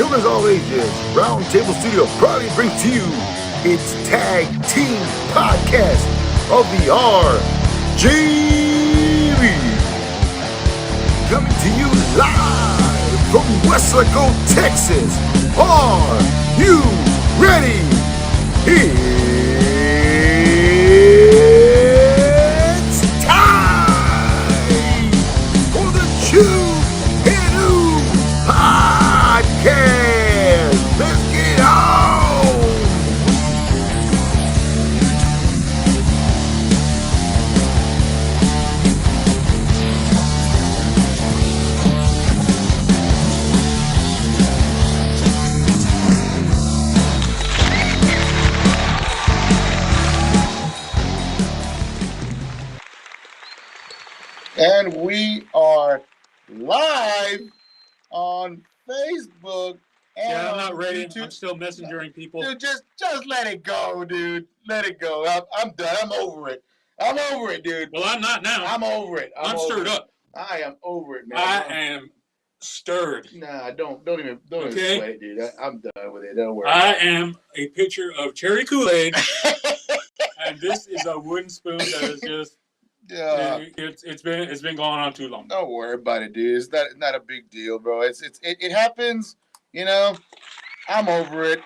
Killers All Ages Roundtable Studio proudly brings to you its Tag Team Podcast of the RGV. Coming to you live from Weslaco, Texas. Are you ready? It's time for the Chew and Ooh Podcast. Let's get it on. And we are live on Facebook. And Yeah, I'm not ready. YouTube. I'm still messengering people. Dude, just let it go, dude. Let it go. I'm done. I'm over it. I'm over it, dude. Well, I'm not now. I'm over it. I'm stirred up. I am over it, man. I am stirred. Nah, don't even Okay. sweat it, dude. I'm done with it. Don't worry. I am a picture of cherry Kool-Aid, and this is a wooden spoon that is just. It's been going on too long. Don't worry about it, dude. It's not a big deal, bro. It happens, you know. I'm over it.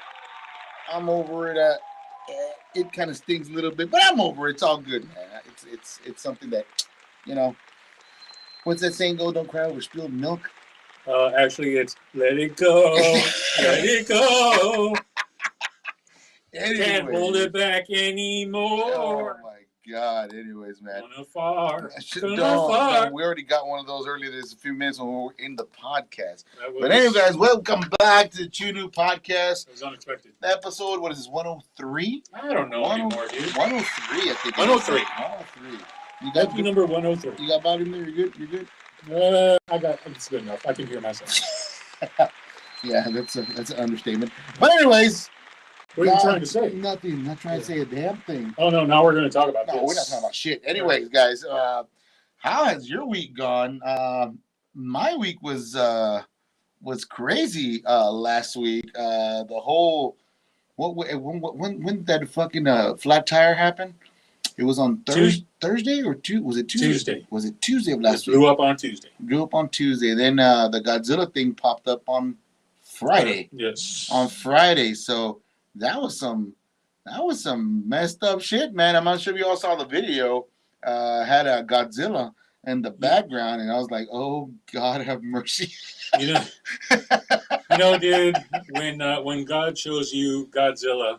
It kind of stings a little bit, but I'm over it. It's all good, man. It's something that, you know. What's that saying? Go, don't cry over spilled milk. Actually, it's let it go, let it go. Anyway. Can't hold it back anymore. Oh my God. Anyways, man. Gonna fart. No, we already got one of those earlier. There's a few minutes when we were in the podcast. But anyway, guys, welcome back to the Chunu Podcast. It was unexpected. Episode, what is this, 103? I don't know anymore, dude. 103, I think. 103. 103. You got Happy number 103. You got volume there? You're good? It's good enough. I can hear myself. Yeah, that's an understatement. But anyways. What are you trying to say? Nothing. Not trying to say a damn thing. Oh, no. Now we're going to talk about this. No, we're not talking about shit. Anyways, guys, how has your week gone? My week was crazy last week. The whole when that fucking flat tire happened? It was on Thursday or was it Tuesday? Tuesday. Was it Tuesday of last week? Blew up on Tuesday. Then the Godzilla thing popped up on Friday. Yes. On Friday, so. That was some messed up shit, man. I'm not sure if you all saw the video. Had a Godzilla in the background, and I was like, "Oh God, have mercy." You know, dude. When God shows you Godzilla,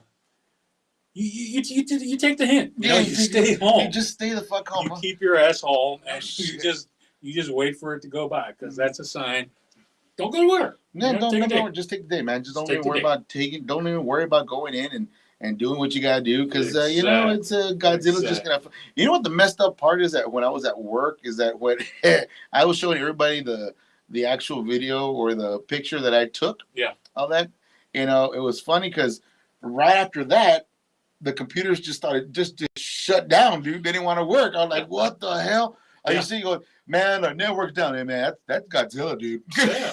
you take the hint. You stay home. You just stay the fuck home. You keep your ass home, and you just wait for it to go by, because that's a sign. Don't go to work. No, don't. Just take the day, man. Just don't even worry about Don't even worry about going in and doing what you gotta do, because you know it's Godzilla's just gonna. You know what the messed up part is, that when I was at work is that when I was showing everybody the actual video or the picture that I took. Yeah. Of that, you know, it was funny because right after that, the computers just started to shut down, dude. They didn't want to work. I was like, what the hell? You see, going, man, our network's down there, man. That's Godzilla, dude. Yeah.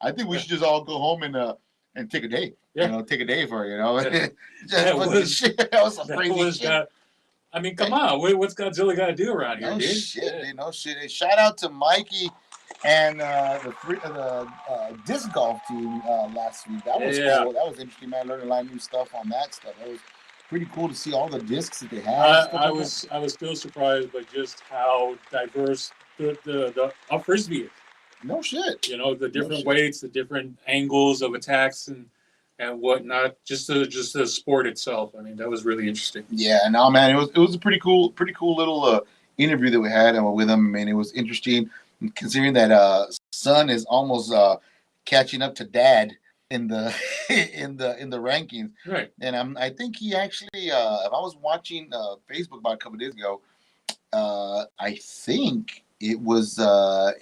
I think we should just all go home and take a day. Yeah. You know, take a day for it, you know. That was some crazy shit. I mean, come on. What's Godzilla got to do around here, dude? No shit. Shout out to Mikey and the disc golf team last week. That was cool. That was interesting, man. I learned a lot of new stuff on that stuff. That was pretty cool to see all the discs that they have. I was still surprised by just how diverse the frisbee is. No shit. You know, the different weights, the different angles of attacks and whatnot. Just the sport itself. I mean, that was really interesting. Yeah, no, man, it was a pretty cool little interview that we had with him. I mean, it was interesting considering that son is almost catching up to dad in the in the rankings, right? And I think he actually, if I was watching Facebook about a couple of days ago, I think it was I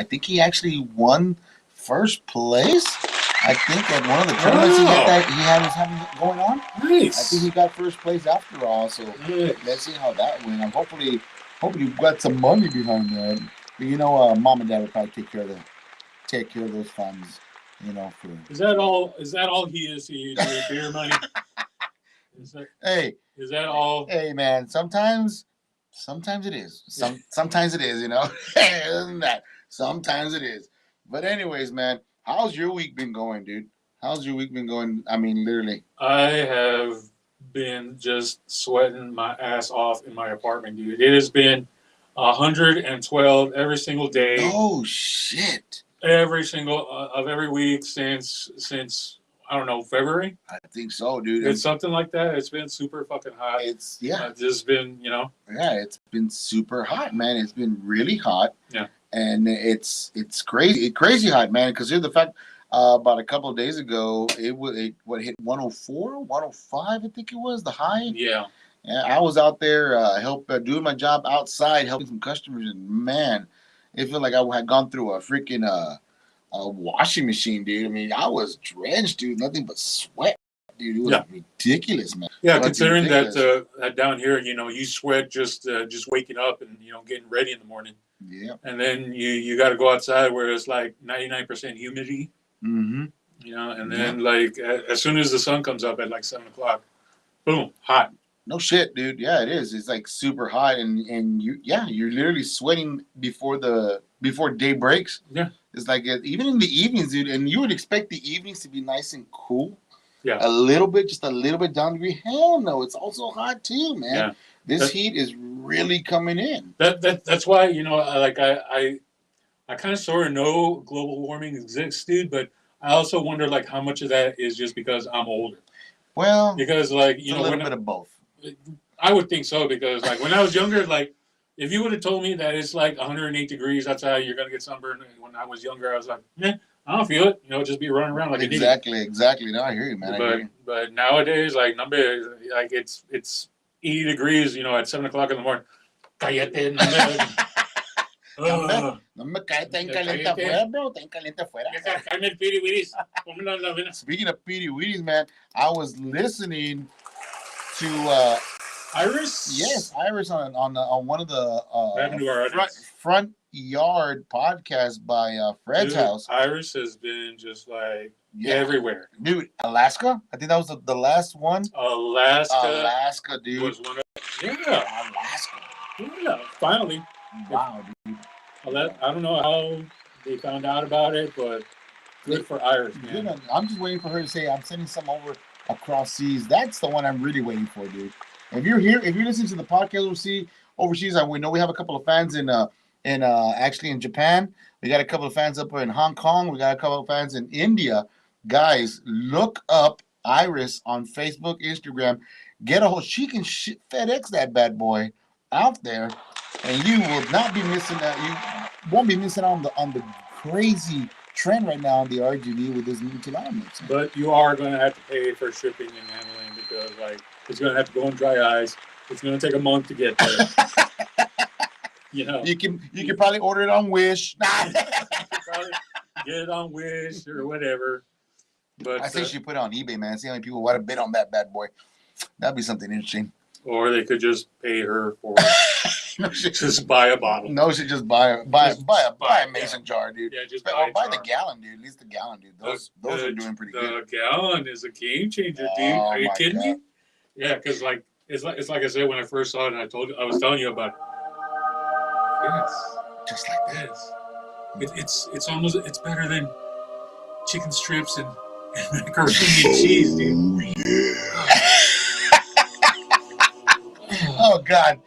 think he actually won first place. I think at one of the tournaments he was having going on. Nice. I think he got first place after all. So let's see how that went. Hopefully we got some money behind that. But you know, mom and dad would probably take care of those funds. you know, for Is that all? Is that all he is to you, dude? Beer money? hey, Is that all? hey, man. Sometimes it is. Sometimes it is. You know, other than that, sometimes it is. But anyways, man, how's your week been going, dude? How's your week been going? I mean, literally. I have been just sweating my ass off in my apartment, dude. It has been 112 every single day. Oh shit! Every single of every week since I don't know, February. I think so, dude. It's something like that. It's been super fucking hot. It's yeah. It's just been, you know. Yeah, it's been super hot, man. It's been really hot. Yeah. And it's crazy hot, man. Because here's the fact. About a couple of days ago, it hit 104, 105, I think it was the high. Yeah. And I was out there doing my job outside, helping some customers, and man, it felt like I had gone through a freaking a washing machine, dude. I mean, I was drenched, dude. Nothing but sweat, dude. It was ridiculous, man. Yeah, considering that down here, you know, you sweat just waking up and, you know, getting ready in the morning. Yeah. And then you got to go outside where it's like 99% humidity. Mm-hmm. You know, and then like as soon as the sun comes up at like 7:00, boom, hot. No shit, dude. Yeah, it is. It's like super hot, and you're literally sweating before day breaks. Yeah, it's like even in the evenings, dude. And you would expect the evenings to be nice and cool. Yeah, just a little bit down degree. Hell no, it's also hot too, man. Yeah. This heat is really coming in. That's why, you know, I kind of sort of know global warming exists, dude, but I also wonder like how much of that is just because I'm older. Well, because like you know, a little bit of both. I would think so because like when I was younger, like if you would have told me that it's like 108 degrees outside, you're gonna get sunburned. When I was younger, I was like, I don't feel it. You know, just be running around like an idiot. Exactly. No, I hear you, man. But nowadays, like it's 80 degrees. You know, at 7:00 in the morning. Cállate, no me cae tan caliente afuera, bro. Tan caliente afuera. Speaking of Petey Weedies, man, I was listening to Iris. Yes, Iris on one of the front yard podcasts by Fred's house. Iris has been just like everywhere, dude. Alaska, I think that was the last one. Alaska, dude. Was one of Alaska. Yeah, finally. Wow, dude. Well, I don't know how they found out about it, but good for Iris, man. Dude, I'm just waiting for her to say, I'm sending some over across seas. That's the one I'm really waiting for, dude. If you're here, if you're listening to the podcast overseas, we know we have a couple of fans actually in Japan. We got a couple of fans up in Hong Kong. We got a couple of fans in India. Guys, look up Iris on Facebook, Instagram. Get a hold. She can FedEx that bad boy out there. And you will not be missing out. You won't be missing out on the crazy trend right now on the RGV with this new Tilana mix. But you are going to have to pay for shipping and handling because, like, it's going to have to go on dry ice. It's going to take a month to get there. You know, you can probably order it on Wish. Probably get it on Wish or whatever. But I think she put it on eBay, man. See how many people want to bid on that bad boy. That'd be something interesting. Or they could just pay her for just buy a bottle. No, she just buy a mason jar, dude. Yeah, just buy the gallon, dude. At least the gallon, dude. Those are doing pretty good. The gallon is a game changer, dude. Are you kidding me? Yeah, because like it's like I said when I first saw it, and I was telling you about it. Yes, just like that. Yes. It's better than chicken strips and macaroni and cheese, dude. Yeah. Oh God.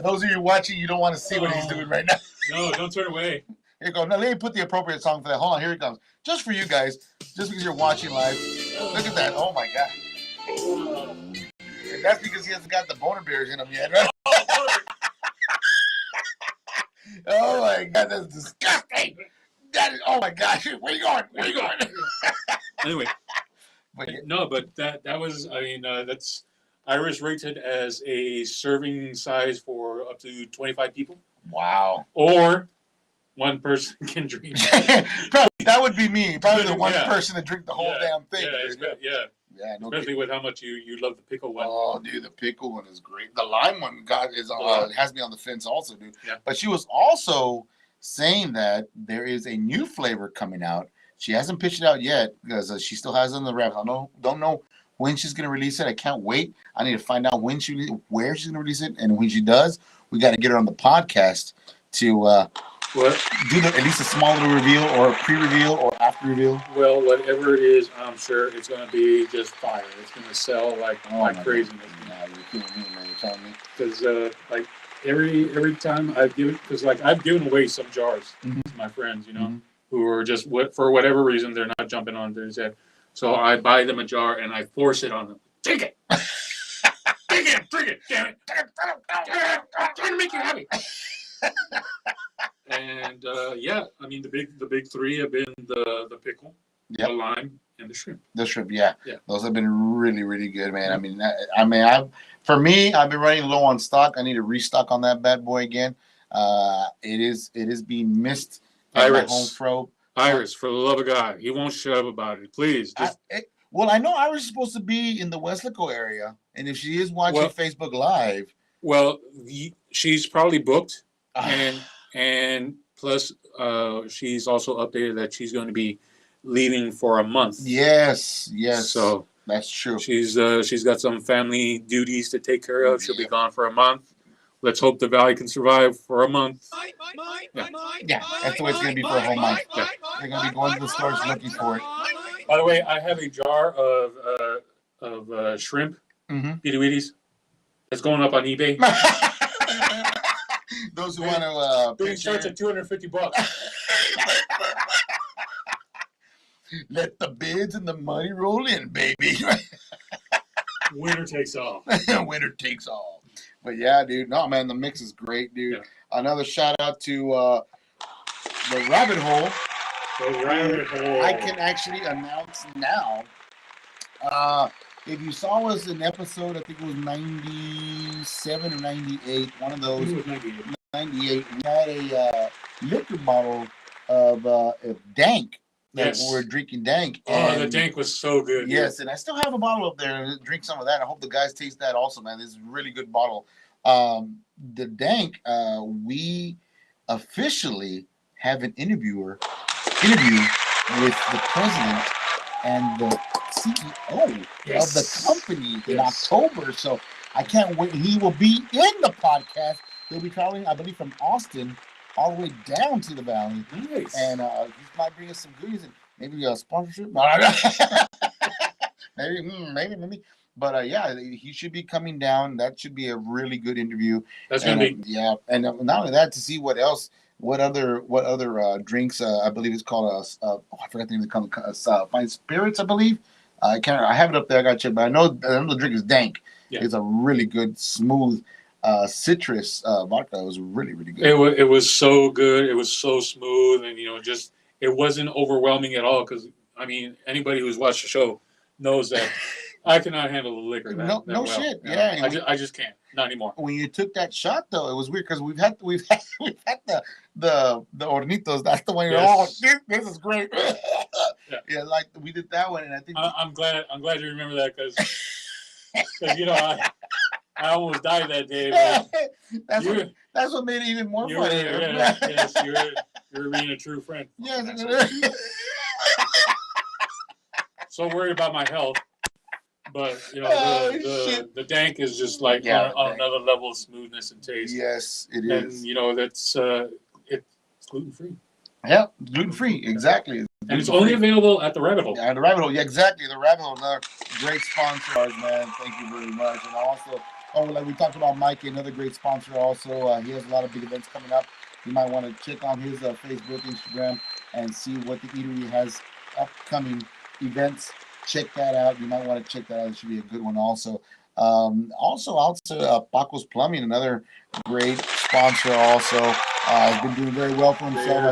Those of you watching, you don't want to see what he's doing right now. No, don't turn away. Here you go. Now let me put the appropriate song for that. Hold on, here it comes. Just for you guys, just because you're watching live. Look at that. Oh my God. And that's because he hasn't got the boner bears in him yet, right? Oh my God, that's disgusting. That is, oh my gosh, where you going? Where you going? Anyway, but that was, I mean, that's Iris rated as a serving size for up to 25 people. Wow. Or one person can drink. Probably, that would be me. Probably the one person to drink the whole damn thing. Yeah, no especially with how much you love the pickle one. Oh, dude, the pickle one is great. The lime one has me on the fence also, dude. Yeah. But she was also saying that there is a new flavor coming out. She hasn't pitched it out yet because she still has it in the wraps. I don't know when she's gonna release it. I can't wait. I need to find out where she's gonna release it, and when she does, we got to get her on the podcast to do at least a small little reveal or a pre-reveal or after reveal. Well, whatever it is, I'm sure it's going to be just fire. It's going to sell like craziness. Nah, you're kidding me, man. You're telling me. Because like every time I've given, because like I've given away some jars to my friends, you know, who are just for whatever reason they're not jumping on their head. So I buy them a jar and I force it on them. Take it. Drink it, damn it. I'm trying to make you happy. And yeah, I mean the big three have been the pickle, the lime, and the shrimp. The shrimp, yeah. Those have been really, really good, man. I mean, I've been running low on stock. I need to restock on that bad boy again. It is being missed at my home fro. Iris, for the love of God, he won't shut up about it. Please, well, I know Iris is supposed to be in the Westlaco area, and if she is watching Facebook Live, she's probably booked, and plus, she's also updated that she's going to be leaving for a month. Yes. So that's true. She's got some family duties to take care of. She'll be gone for a month. Let's hope the Valley can survive for a month. Yeah, that's the way it's going to be for a whole month. Yeah. They're going to be going to the stores looking for it. By the way, I have a jar of shrimp, Petey Wheaties. It's going up on eBay. Those who want to bidding starts at $250. Let the bids and the money roll in, baby. Winner takes all. Winner takes all. But yeah, dude. No, man, the mix is great, dude. Yeah. Another shout out to the Rabbit Hole. The Rabbit Hole. I can actually announce now. If you saw us in episode, I think it was 97 or 98, one of those. It was 98. 98. We had a liquor bottle of Dank. That we were drinking Dank. And the Dank was so good. Yes, and I still have a bottle up there. Drink some of that. I hope the guys taste that also, man. This is a really good bottle. The Dank, we officially have an interview with the president and the CEO of the company in October. So I can't wait. He will be in the podcast. He'll be traveling, I believe, from Austin all the way down to the Valley. Nice. And he might bring us some goodies and maybe a sponsorship. maybe. But yeah, he should be coming down. That should be a really good interview. That's gonna be and not only that, to see what other drinks. I believe it's called I forgot the name of the Fine Spirits, I believe. I have it up there. I got to check, but I know the drink is Dank. Yeah. It's a really good, smooth citrus vodka. It was really, really good. It was so good. It was so smooth, and just it wasn't overwhelming at all. Because I mean, anybody who's watched the show knows that I cannot handle the liquor. No well. Shit. I just can't. Not anymore. When you took that shot, though, it was weird because we've had the Hornitos. That's the one. Yes. Oh, this is great. Yeah, like we did that one, and I think I'm glad you remember that because I almost died that day. But that's what made it even more funny. Yes, you're being a true friend. Yes. So worried about my health. But the Dank is just like on another level of smoothness and taste. Yes, it is. And that's it's gluten free. Yeah, gluten free, exactly. And it's only available at the Rabbit Hole. Yeah, the Rabbit Hole, yeah, exactly. The Rabbit Hole, another great sponsor, man. Thank you very much. And also, like we talked about Mikey, another great sponsor. Also, he has a lot of big events coming up. You might want to check on his Facebook, Instagram, and see what the eatery has upcoming events. Check that out. You might want to check that out. It should be a good one also. Paco's Plumbing, another great sponsor also. Has been doing very well for himself. I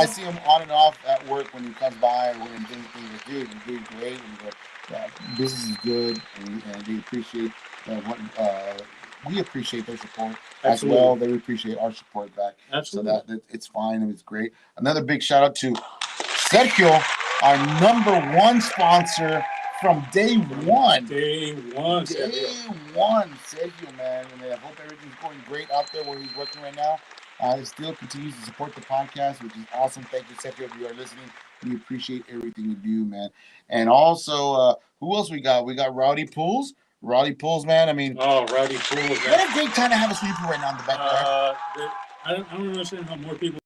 see him on and off at work when he comes by or when things are good. He's doing great. And business is good, and they appreciate we appreciate their support as well. They appreciate our support back. Absolutely. So that it's fine and it's great. Another big shout out to Sergio, our number one sponsor from day one. Day one, Sergio, man. And I hope everything's going great out there where he's working right now. He still continues to support the podcast, which is awesome. Thank you, Sergio, if you are listening. We appreciate everything you do, man. And also, who else we got? We got Rowdy Pools. Rowdy Pools, man. I mean, Rowdy Pools. What a great time to have a swimming pool right now in the backyard. I don't understand how more people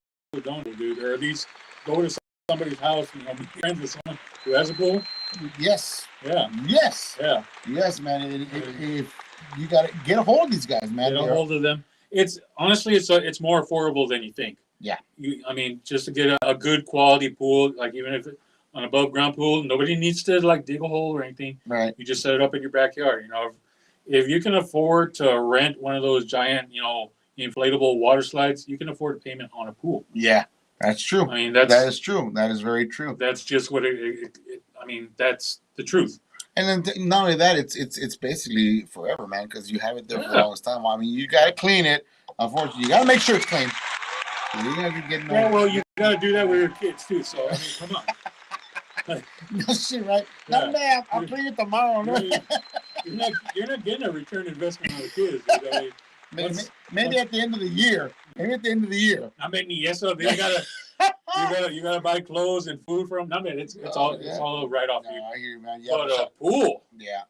don't do, or at least go to somebody's house, be friends with someone who has a pool. Yes. Yeah. Yes. Yeah. Yes, man. If you got to get a hold of these guys, man. Get a hold of them. It's honestly, it's more affordable than you think. Yeah. Just to get a good quality pool, like even if an above ground pool, nobody needs to like dig a hole or anything. Right. You just set it up in your backyard. If you can afford to rent one of those giant, inflatable water slides, you can afford a payment on a pool. Yeah, that's true. That is true. That is very true. That's just what that's the truth. And then not only that, it's basically forever, man, because you have it there for the longest time. I mean, you got to clean it. Unfortunately, you got to make sure it's clean. You got to do that with your kids too. So come on. No shit, right? Yeah. No, man, I'll clean it tomorrow. You're not getting a return investment on the kids. Maybe at the end of the year. I mean, yes, so then you gotta buy clothes and food for them. I mean, it's all right off you. I hear you, man. Yeah, but a pool. Yeah,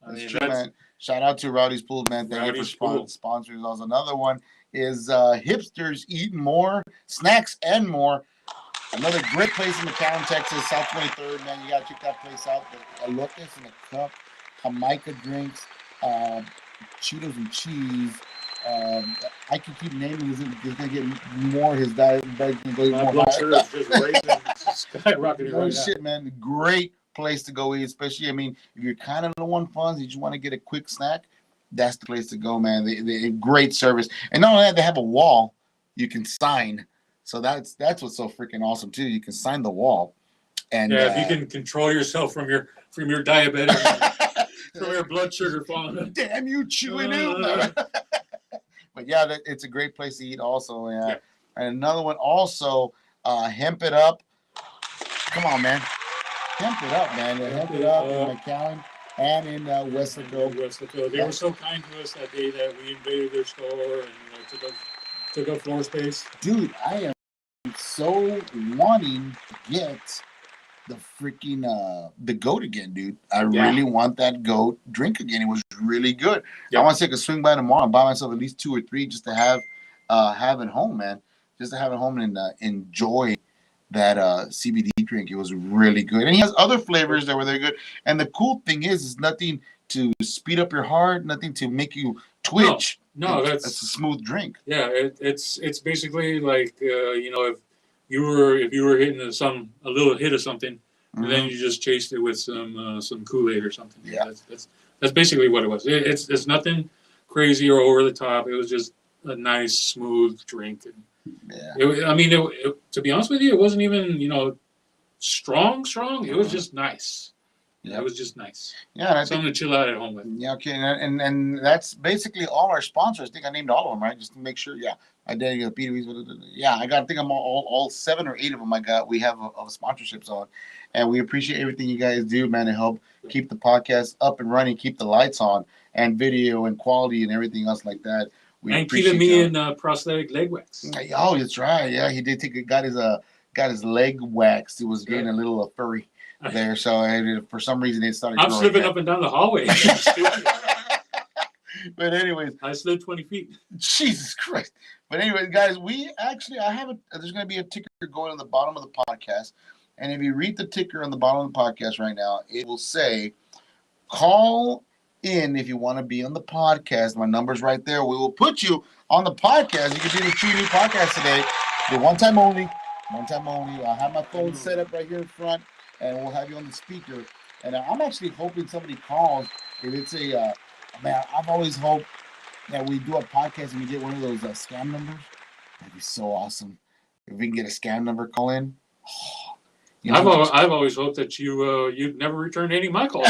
that's true, man. Shout out to Rowdy's Pool, man. Thank you for sponsoring us. Another one is Hipsters Eat More, Snacks and More. Another great place in McAllen, Texas, South 23rd, man. You gotta check that place out. The elotes in a cup, Jamaica drinks, Cheetos and cheese. I can keep naming this. He's gonna get more. His diet going more blood sugar is just skyrocketing right now. Shit, man. Great place to go eat, especially. I mean, if you're kind of low on funds, you just want to get a quick snack, that's the place to go, man. They great service, and not only that, they have a wall you can sign. So that's what's so freaking awesome too. You can sign the wall, and if you can control yourself from your diabetes, from your blood sugar falling. Damn you, chewing out. But yeah, it's a great place to eat also. Yeah. And another one also, Hemp It Up. Come on, man. Hemp It Up, man. Hemp It Up in McAllen and in Weslaco. They were so kind to us that day that we invaded their store and took up floor space. Dude, I am so wanting to get the freaking the goat again, dude. I really want that goat drink again. It was really good. I want to take a swing by tomorrow and buy myself at least 2 or 3 just to have at home, man. Just to have at home and enjoy that CBD drink. It was really good, and he has other flavors that were very good. And the cool thing is nothing to speed up your heart, nothing to make you twitch. No, that's a smooth drink. Yeah, it's basically like if you were hitting a little hit of something, and then you just chased it with some Kool-Aid or something. Yeah, that's basically what it was. It's nothing crazy or over the top. It was just a nice smooth drink. And to be honest with you, it wasn't even strong. It was just nice. Yeah, it was just nice. Yeah, something to chill out at home with. Yeah, okay, and that's basically all our sponsors. I think I named all of them, right? Just to make sure. Yeah, I did. Yeah, I think I'm all 7 or 8 of them. We have of sponsorships on, and we appreciate everything you guys do, man, to help keep the podcast up and running, keep the lights on, and video and quality and everything else like that. And keeping me in prosthetic leg wax. Oh, that's right. Yeah, he did got his leg waxed. He was getting a little furry there, so for some reason it started. I'm slipping up and down the hallway. But anyways, I slid 20 feet. Jesus Christ! But anyways, guys, there's going to be a ticker going on the bottom of the podcast, and if you read the ticker on the bottom of the podcast right now, it will say, "Call in if you want to be on the podcast." My number's right there. We will put you on the podcast. You can do the 2 new podcasts today. The one time only. I have my phone set up right here in front, and we'll have you on the speaker. And I'm actually hoping somebody calls. If it's man, I've always hoped that we do a podcast and we get one of those scam numbers. That'd be so awesome. If we can get a scam number call in. I've always hoped that you'd never return any of my calls.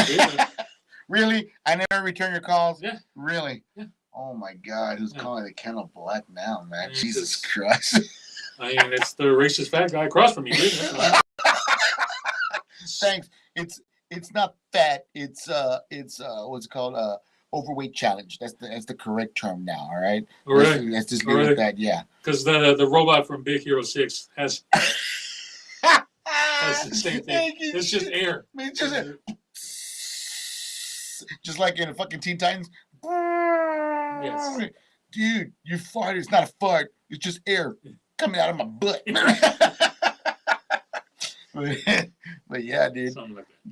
Really? I never return your calls? Yeah. Really? Yeah. Oh my God, who's calling the Kennel Black now, man? Jesus Christ. I mean, it's the racist fat guy across from you. Thanks. It's not fat. It's what's it called? Overweight challenge. That's the correct term now. All right. Let's just go with that. Yeah. Because the robot from Big Hero 6 has That's the same thing. It's just air. I mean, just like in a fucking Teen Titans. Yes. Dude, you fart. It's not a fart. It's just air coming out of my butt. But yeah, dude.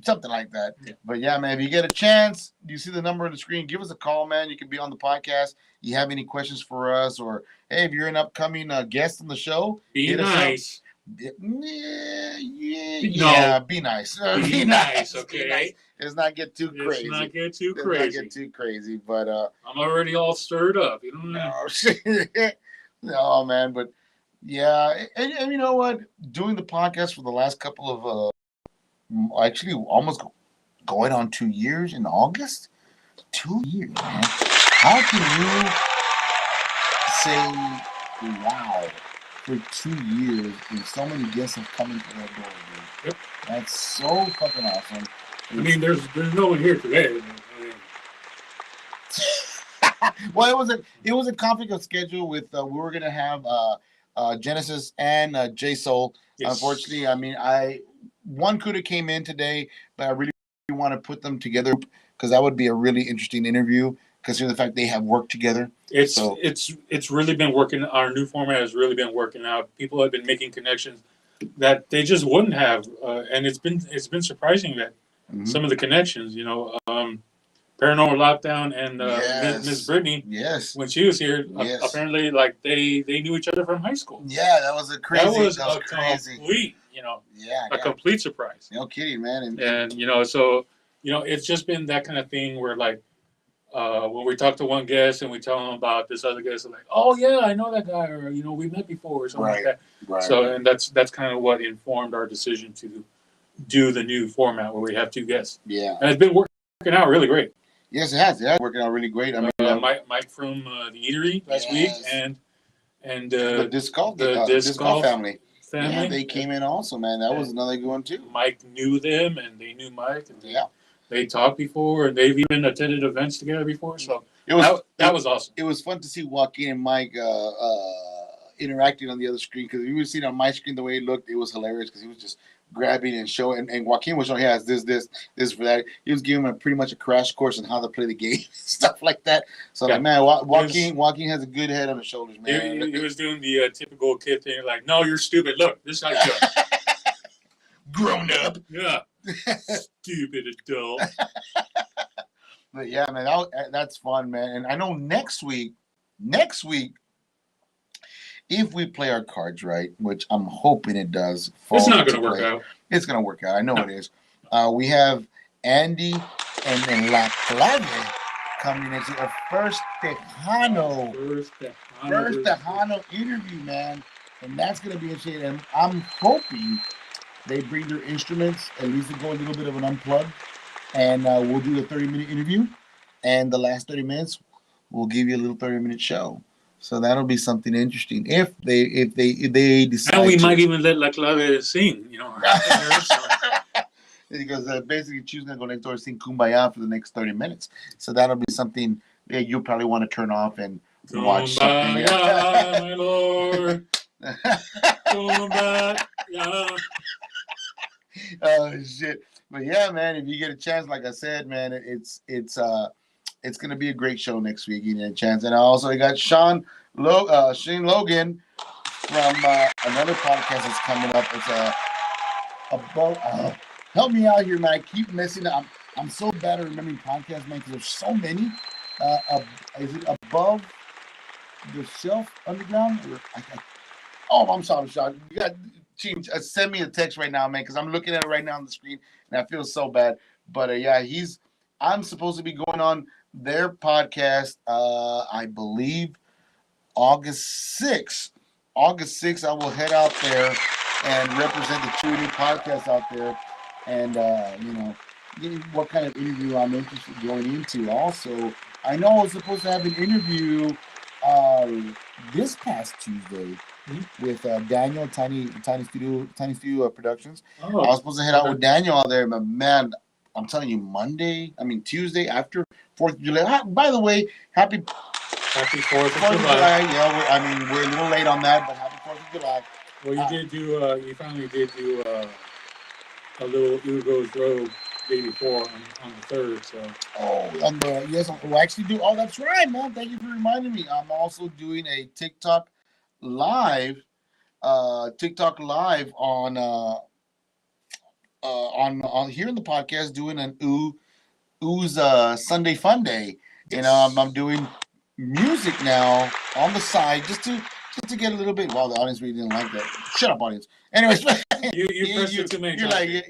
Something like that. Yeah. But yeah, man, if you get a chance, you see the number on the screen, give us a call, man. You can be on the podcast. You have any questions for us, or hey, if you're an upcoming guest on the show, be nice. Yeah, be nice. Be nice, okay? Be nice. Let's not get too crazy. Let's not get too crazy. But I'm already all stirred up. You know. No, man. But yeah, and you know what? Doing the podcast for the last couple of actually almost going on 2 years in August. 2 years, man. How can you say wow for 2 years and so many guests have come into that door, dude? Yep. That's so fucking awesome. I mean, there's no one here today. Well, it was a conflict of schedule with we were gonna have Genesis and J Soul. Yes. Unfortunately, I mean, one could have came in today, but I really want to put them together because that would be a really interesting interview, considering the fact they have worked together. It's really been working. Our new format has really been working out. People have been making connections that they just wouldn't have, and it's been surprising that some of the connections, you know, Paranormal Lockdown and Miss Brittany. Yes. When she was here, apparently, like they knew each other from high school. Yeah, that was crazy. That was crazy. Complete, you know, a complete surprise. No kidding, man. And you know, so you know, it's just been that kind of thing where like when we talk to one guest and we tell them about this other guest, they're like, "Oh yeah, I know that guy," or you know, we met before, or something like that. Right. So, and that's kind of what informed our decision to do the new format where we have two guests. Yeah. And it's been working out really great. Yes, it has. Yeah, working out really great. I mean, Mike from the Eatery last week, and the disc golf family. Yeah, they came in also, man. That was another good one too. Mike knew them, and they knew Mike, and they talked before, and they've even attended events together before. So that was awesome. It was fun to see Joaquin and Mike interacting on the other screen, because you would see it on my screen the way it looked. It was hilarious because he was just grabbing and showing, and Joaquin was showing he has this for that. He was giving him pretty much a crash course on how to play the game, stuff like that. So like, man, Joaquin has a good head on his shoulders, man. He was doing the typical kid thing, like, "No, you're stupid. Look, this is how you do it." Grown up. Yeah. Stupid adult. But yeah, man, that's fun, man. And I know next week, if we play our cards right, which I'm hoping it does. It's not going to work out. It's going to work out. I know it is. We have Andy and La Clave coming into a first Tejano interview, man. And that's going to be interesting. And I'm hoping they bring their instruments, at least to go a little bit of an unplug. And we'll do a 30-minute interview. And the last 30 minutes, we'll give you a little 30-minute show. So that'll be something interesting if they decide. And we might even let La Clave sing, you know. Because basically she's gonna go next door and sing Kumbaya for the next 30 minutes. So that'll be something that you'll probably want to turn off and watch something. Kumbaya, my Lord. Kumbaya. Oh shit! But yeah, man, if you get a chance, like I said, man, it's gonna be a great show next week. You get a chance, and I also got Shane Logan from another podcast that's coming up. It's about help me out here, man. I keep messing up. I'm so bad at remembering podcasts, man, because there's so many. Is it Above the Shelf Underground? I'm sorry, Sean. You got team. Send me a text right now, man, because I'm looking at it right now on the screen, and I feel so bad. But yeah, I'm supposed to be going on their podcast, I believe, August 6th. August 6th, I will head out there and represent the Truity podcast out there. And, what kind of interview I'm interested in going into. Also, I know I was supposed to have an interview this past Tuesday with Daniel, Tiny Studio Productions. I was supposed to head out with Daniel out there, but man, I'm telling you, Tuesday after 4th of July. By the way, happy 4th of July. Yeah, we're a little late on that, but happy 4th of July. Well, you finally did do a little Ugo's Road day before on the 3rd. So Yes, we'll actually do. Oh, that's right, man. Thank you for reminding me. I'm also doing a live, TikTok live on here in the podcast, doing an Ooh's Sunday Fun Day. You know, I'm doing music now on the side just to get a little bit. Well, the audience really didn't like that. Shut up, audience. Anyways, you pressed it too many you're times. like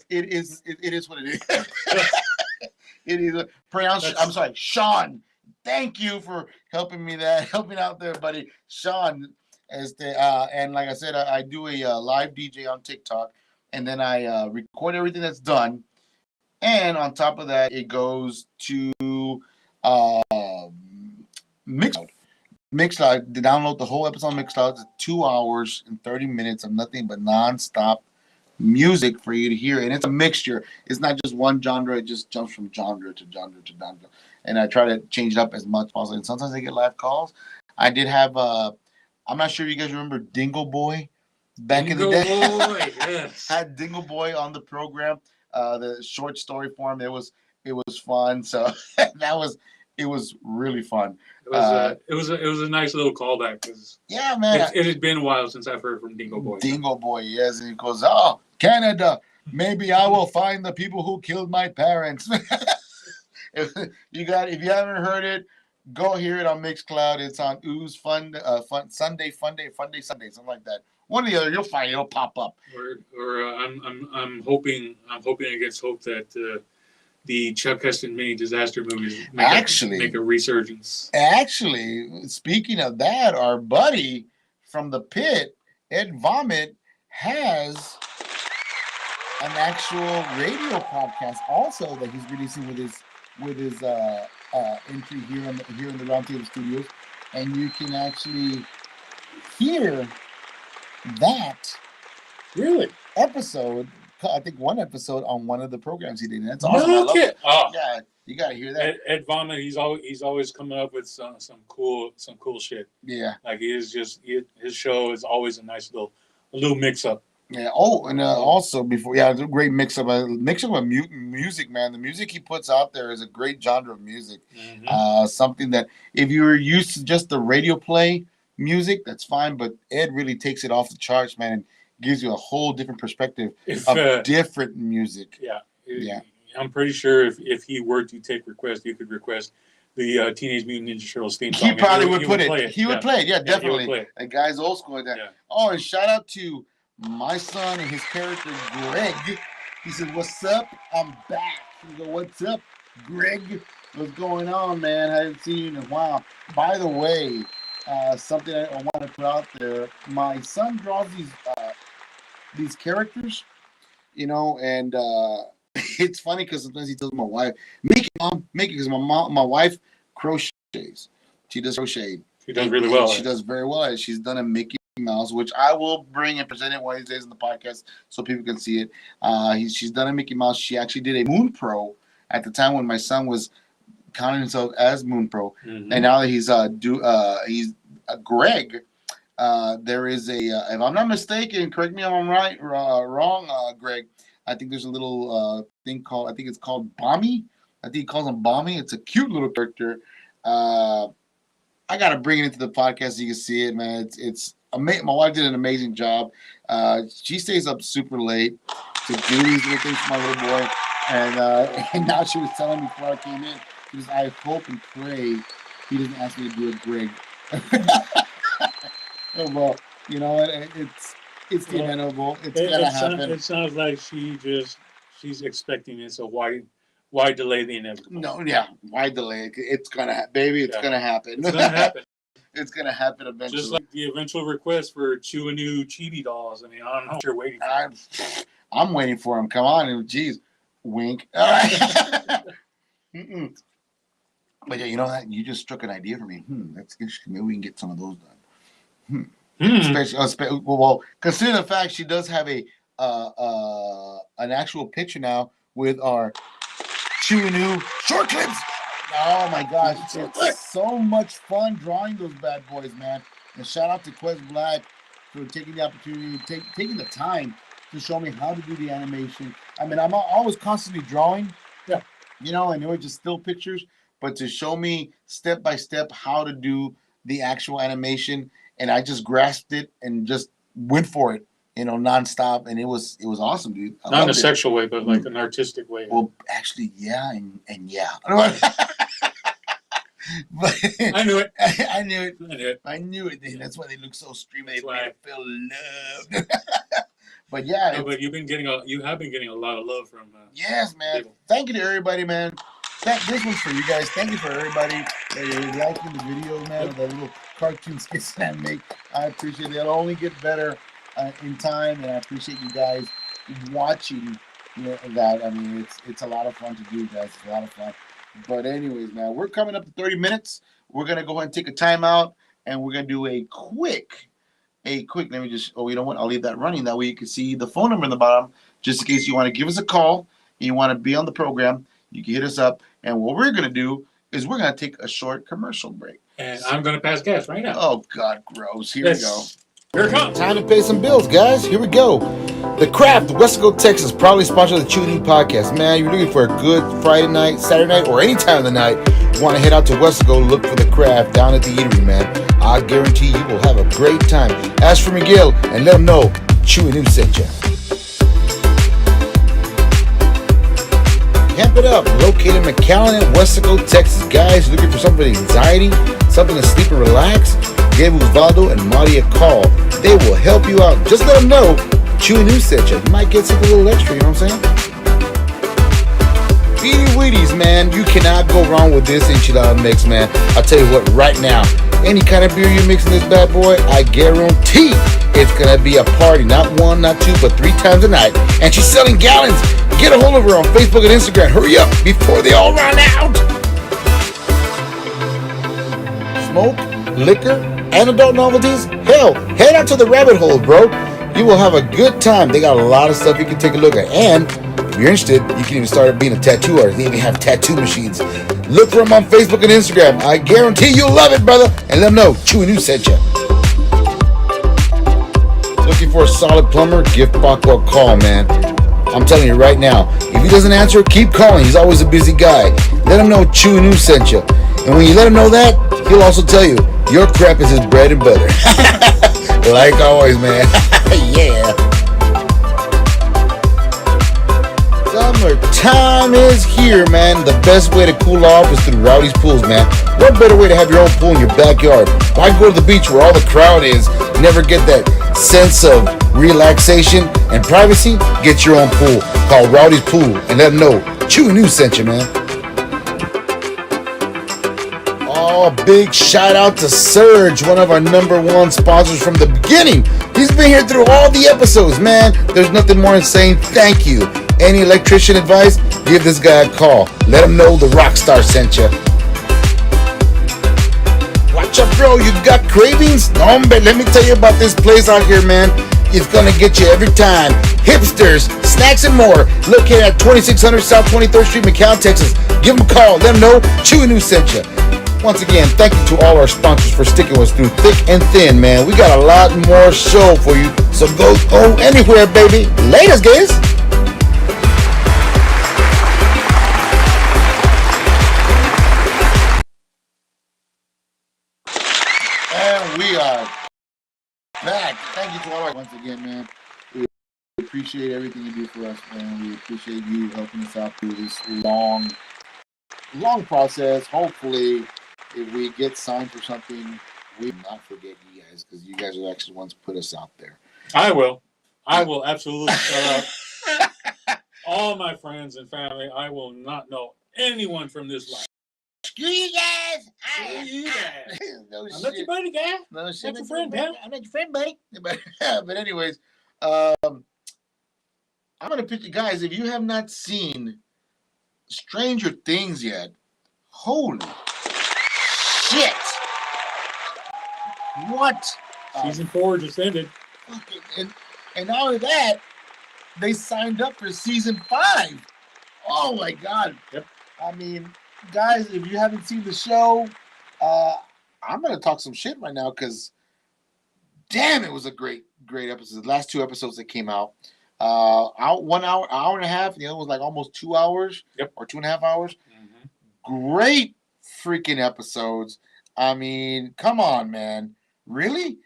it is what it is. It is pronounced. I'm sorry, Sean. Thank you for helping out there, buddy. Sean, and like I said, I do a live DJ on TikTok, and then I record everything that's done, and on top of that, it goes to Mixcloud. Mixcloud. Download the whole episode on Mixcloud. It's 2 hours and 30 minutes of nothing but nonstop music for you to hear, and it's a mixture. It's not just one genre. It just jumps from genre to genre to genre, and I try to change it up as much as possible. And sometimes I get live calls. I did have I'm not sure you guys remember Dingle Boy back in the day. Boy, yes. Had Dingle Boy on the program, the short story form. It was fun. So it was really fun. It was a nice little callback because yeah, man, it had been a while since I've heard from Dingle Boy. Dingle Boy, yes, and he goes, "Oh, Canada, maybe I will find the people who killed my parents." If you haven't heard it, go hear it on Mixcloud. It's on Ooh's Fun Sunday, something like that. One or the other, you'll find it. It'll pop up. I'm hoping against hope that the Chuck Heston mini disaster movies make a resurgence. Actually, speaking of that, our buddy from the pit, Ed Vomit, has an actual radio podcast also that he's releasing with his entry here in the Roundtable Studios, and you can actually hear that episode. I think one episode on one of the programs he did. And that's awesome. No kid. Oh. Yeah, you gotta hear that. Ed Vomit, he's always coming up with some cool shit. Yeah, like his show is always a nice little mix up. Yeah. Oh, and also it's a great mix up of music, man. The music he puts out there is a great genre of music. Mm-hmm. Something that if you're used to just the radio play music, that's fine. But Ed really takes it off the charts, man, and gives you a whole different perspective of different music. Yeah. I'm pretty sure if he were to take requests, he could request the Teenage Mutant Ninja Turtles theme song. He probably would put it. He would play it. Yeah, definitely. Play it. That guy's old school like that. Yeah. Oh, and shout out to my son and his character, Greg. He said, "What's up? I'm back." He goes, "What's up, Greg? What's going on, man? I haven't seen you in a while." By the way, something I want to put out there. My son draws these characters, and it's funny because sometimes he tells my wife, "Make it, Mom, make it," because my wife crochets. She does crochet. She does really well. She does very well. She's done a Mickey Mouse, which I will bring and present it one of these days in the podcast so people can see it. She's done a Mickey Mouse. She actually did a Moon Pro at the time when my son was counting himself as Moon Pro, and now that he's Greg. There is if I'm not mistaken, correct me if I'm right, wrong, Greg. I think there's a little thing called, I think it's called Bommy. I think he calls him Bommy. It's a cute little character. I gotta bring it into the podcast so you can see it, man. It's amazing. My wife did an amazing job. She stays up super late to do these little things for my little boy, and now she was telling me before I came in, she was, "I hope and pray he doesn't ask me to do it, Greg." Oh, well, you know what? It's inevitable. It's gonna happen. It sounds like she's expecting it. So why delay the inevitable? No, yeah. Why delay it? It's gonna happen, baby. It's gonna happen. It's gonna happen. It's gonna happen eventually. Just like the eventual request for two new Chibi dolls. I mean, I don't know what you're waiting for. I'm waiting for them. Come on, geez, wink. All right. But yeah, you know that you just struck an idea for me. That's interesting. Maybe we can get some of those done. Especially, well, consider the fact she does have an actual picture now with our two new short clips. Oh my gosh, it's so much fun drawing those bad boys, man. And shout out to Quest Black for taking the opportunity, taking the time to show me how to do the animation. I mean, I'm always constantly drawing. Yeah. You know, I know it's just still pictures, but to show me step by step how to do the actual animation, and I just grasped it and just went for it, you know, nonstop, and it was awesome, dude. Not in a sexual way, but like an artistic way. Well, actually, yeah, and yeah. But I knew it. I knew it. I knew it. I knew it. That's why they look so streamy. They That's why. feel loved. But yeah, No, but you have been getting a lot of love from. Yes, man. People. Thank you to everybody, man. This one's for you guys. Thank you for everybody that is liking the video, man. Of the little cartoon skits that I make. I appreciate it. It'll only get better in time, and I appreciate you guys watching. You know, that. I mean, it's a lot of fun to do, guys. It's a lot of fun. But anyways, man, we're coming up to 30 minutes. We're gonna go ahead and take a timeout, and we're gonna do a quick. Let me just. Oh, you know what? I'll leave that running. That way you can see the phone number in the bottom, just in case you want to give us a call and you want to be on the program. You can hit us up, and what we're gonna do is we're gonna take a short commercial break. And I'm gonna pass gas right now. Oh God, gross! Here we go. Here it comes. Time to pay some bills, guys. Here we go. The Craft, Westaco, Texas, proudly sponsor the Chewing In Podcast. Man, you're looking for a good Friday night, Saturday night, or any time of the night. You want to head out to Westaco, look for the Craft down at the eatery, man. I guarantee you will have a great time. Ask for Miguel and let him know Chewing In sent you. Camp It Up, located in McAllen and Westaco, Texas. Guys, looking for something with anxiety, something to sleep and relax? Give Osvaldo and Marty a call. They will help you out. Just let them know Chewy News sent you. You might get something a little extra, you know what I'm saying? Beady Wheaties, man. You cannot go wrong with this enchilada mix, man. I'll tell you what, right now, any kind of beer you mix in this bad boy, I guarantee it's going to be a party. Not one, not two, but 3 times a night. And she's selling gallons. Get a hold of her on Facebook and Instagram. Hurry up before they all run out. Smoke, liquor, and adult novelties? Hell, head out to the rabbit hole, bro. You will have a good time. They got a lot of stuff you can take a look at. And if you're interested, you can even start being a tattoo artist. They even have tattoo machines. Look for them on Facebook and Instagram. I guarantee you'll love it, brother. And let them know Chewy News sent you. Looking for a solid plumber? Give Paco a call, man. I'm telling you right now, if he doesn't answer, keep calling. He's always a busy guy. Let him know Chewy News sent you. And when you let him know that, he'll also tell you your crap is his bread and butter. Like always, man. Yeah. Summertime is here, man. The best way to cool off is through Rowdy's Pools, man. What better way to have your own pool in your backyard? Why go to the beach where all the crowd is? Never get that sense of relaxation and privacy? Get your own pool. Call Rowdy's Pool and let them know Chewy News sent you, man. Oh, big shout out to Surge, one of our #1 sponsors from the beginning. He's been here through all the episodes, man. There's nothing more than saying thank you. Any electrician advice? Give this guy a call. Let him know the Rockstar sent you. Watch out, bro. You got cravings? No, hombre, let me tell you about this place out here, man. It's gonna get you every time. Hipsters, snacks, and more. Located at 2600 South 23rd Street, McAllen, Texas. Give them a call. Let them know Chewy News sent you. Once again, thank you to all our sponsors for sticking with us through thick and thin, man. We got a lot more show for you, so go anywhere, baby. Laters, guys. And we are back. Thank you to all our once again, man. We appreciate everything you do for us, man. We appreciate you helping us out through this long process. Hopefully, if we get signed for something, we will not forget you guys, because you guys are actually the ones who put us out there. I will absolutely shout out all my friends and family. I will not know anyone from this life. Screw you guys! Screw you guys. No I'm shit. not your buddy, guy. No shit. Not your friend, pal. I'm not your friend, buddy. But anyways, I'm gonna pitch you guys. If you have not seen Stranger Things yet, holy shit! What? Season 4 just ended. And not only that, they signed up for season 5. Oh my god! Yep. I mean, guys, if you haven't seen the show, I'm gonna talk some shit right now because, damn, it was a great episode. The last 2 episodes that came out, Out 1 hour, hour and a half. The other was like almost 2 hours. Yep. Or 2.5 hours. Great freaking episodes. I mean, come on, man. Really?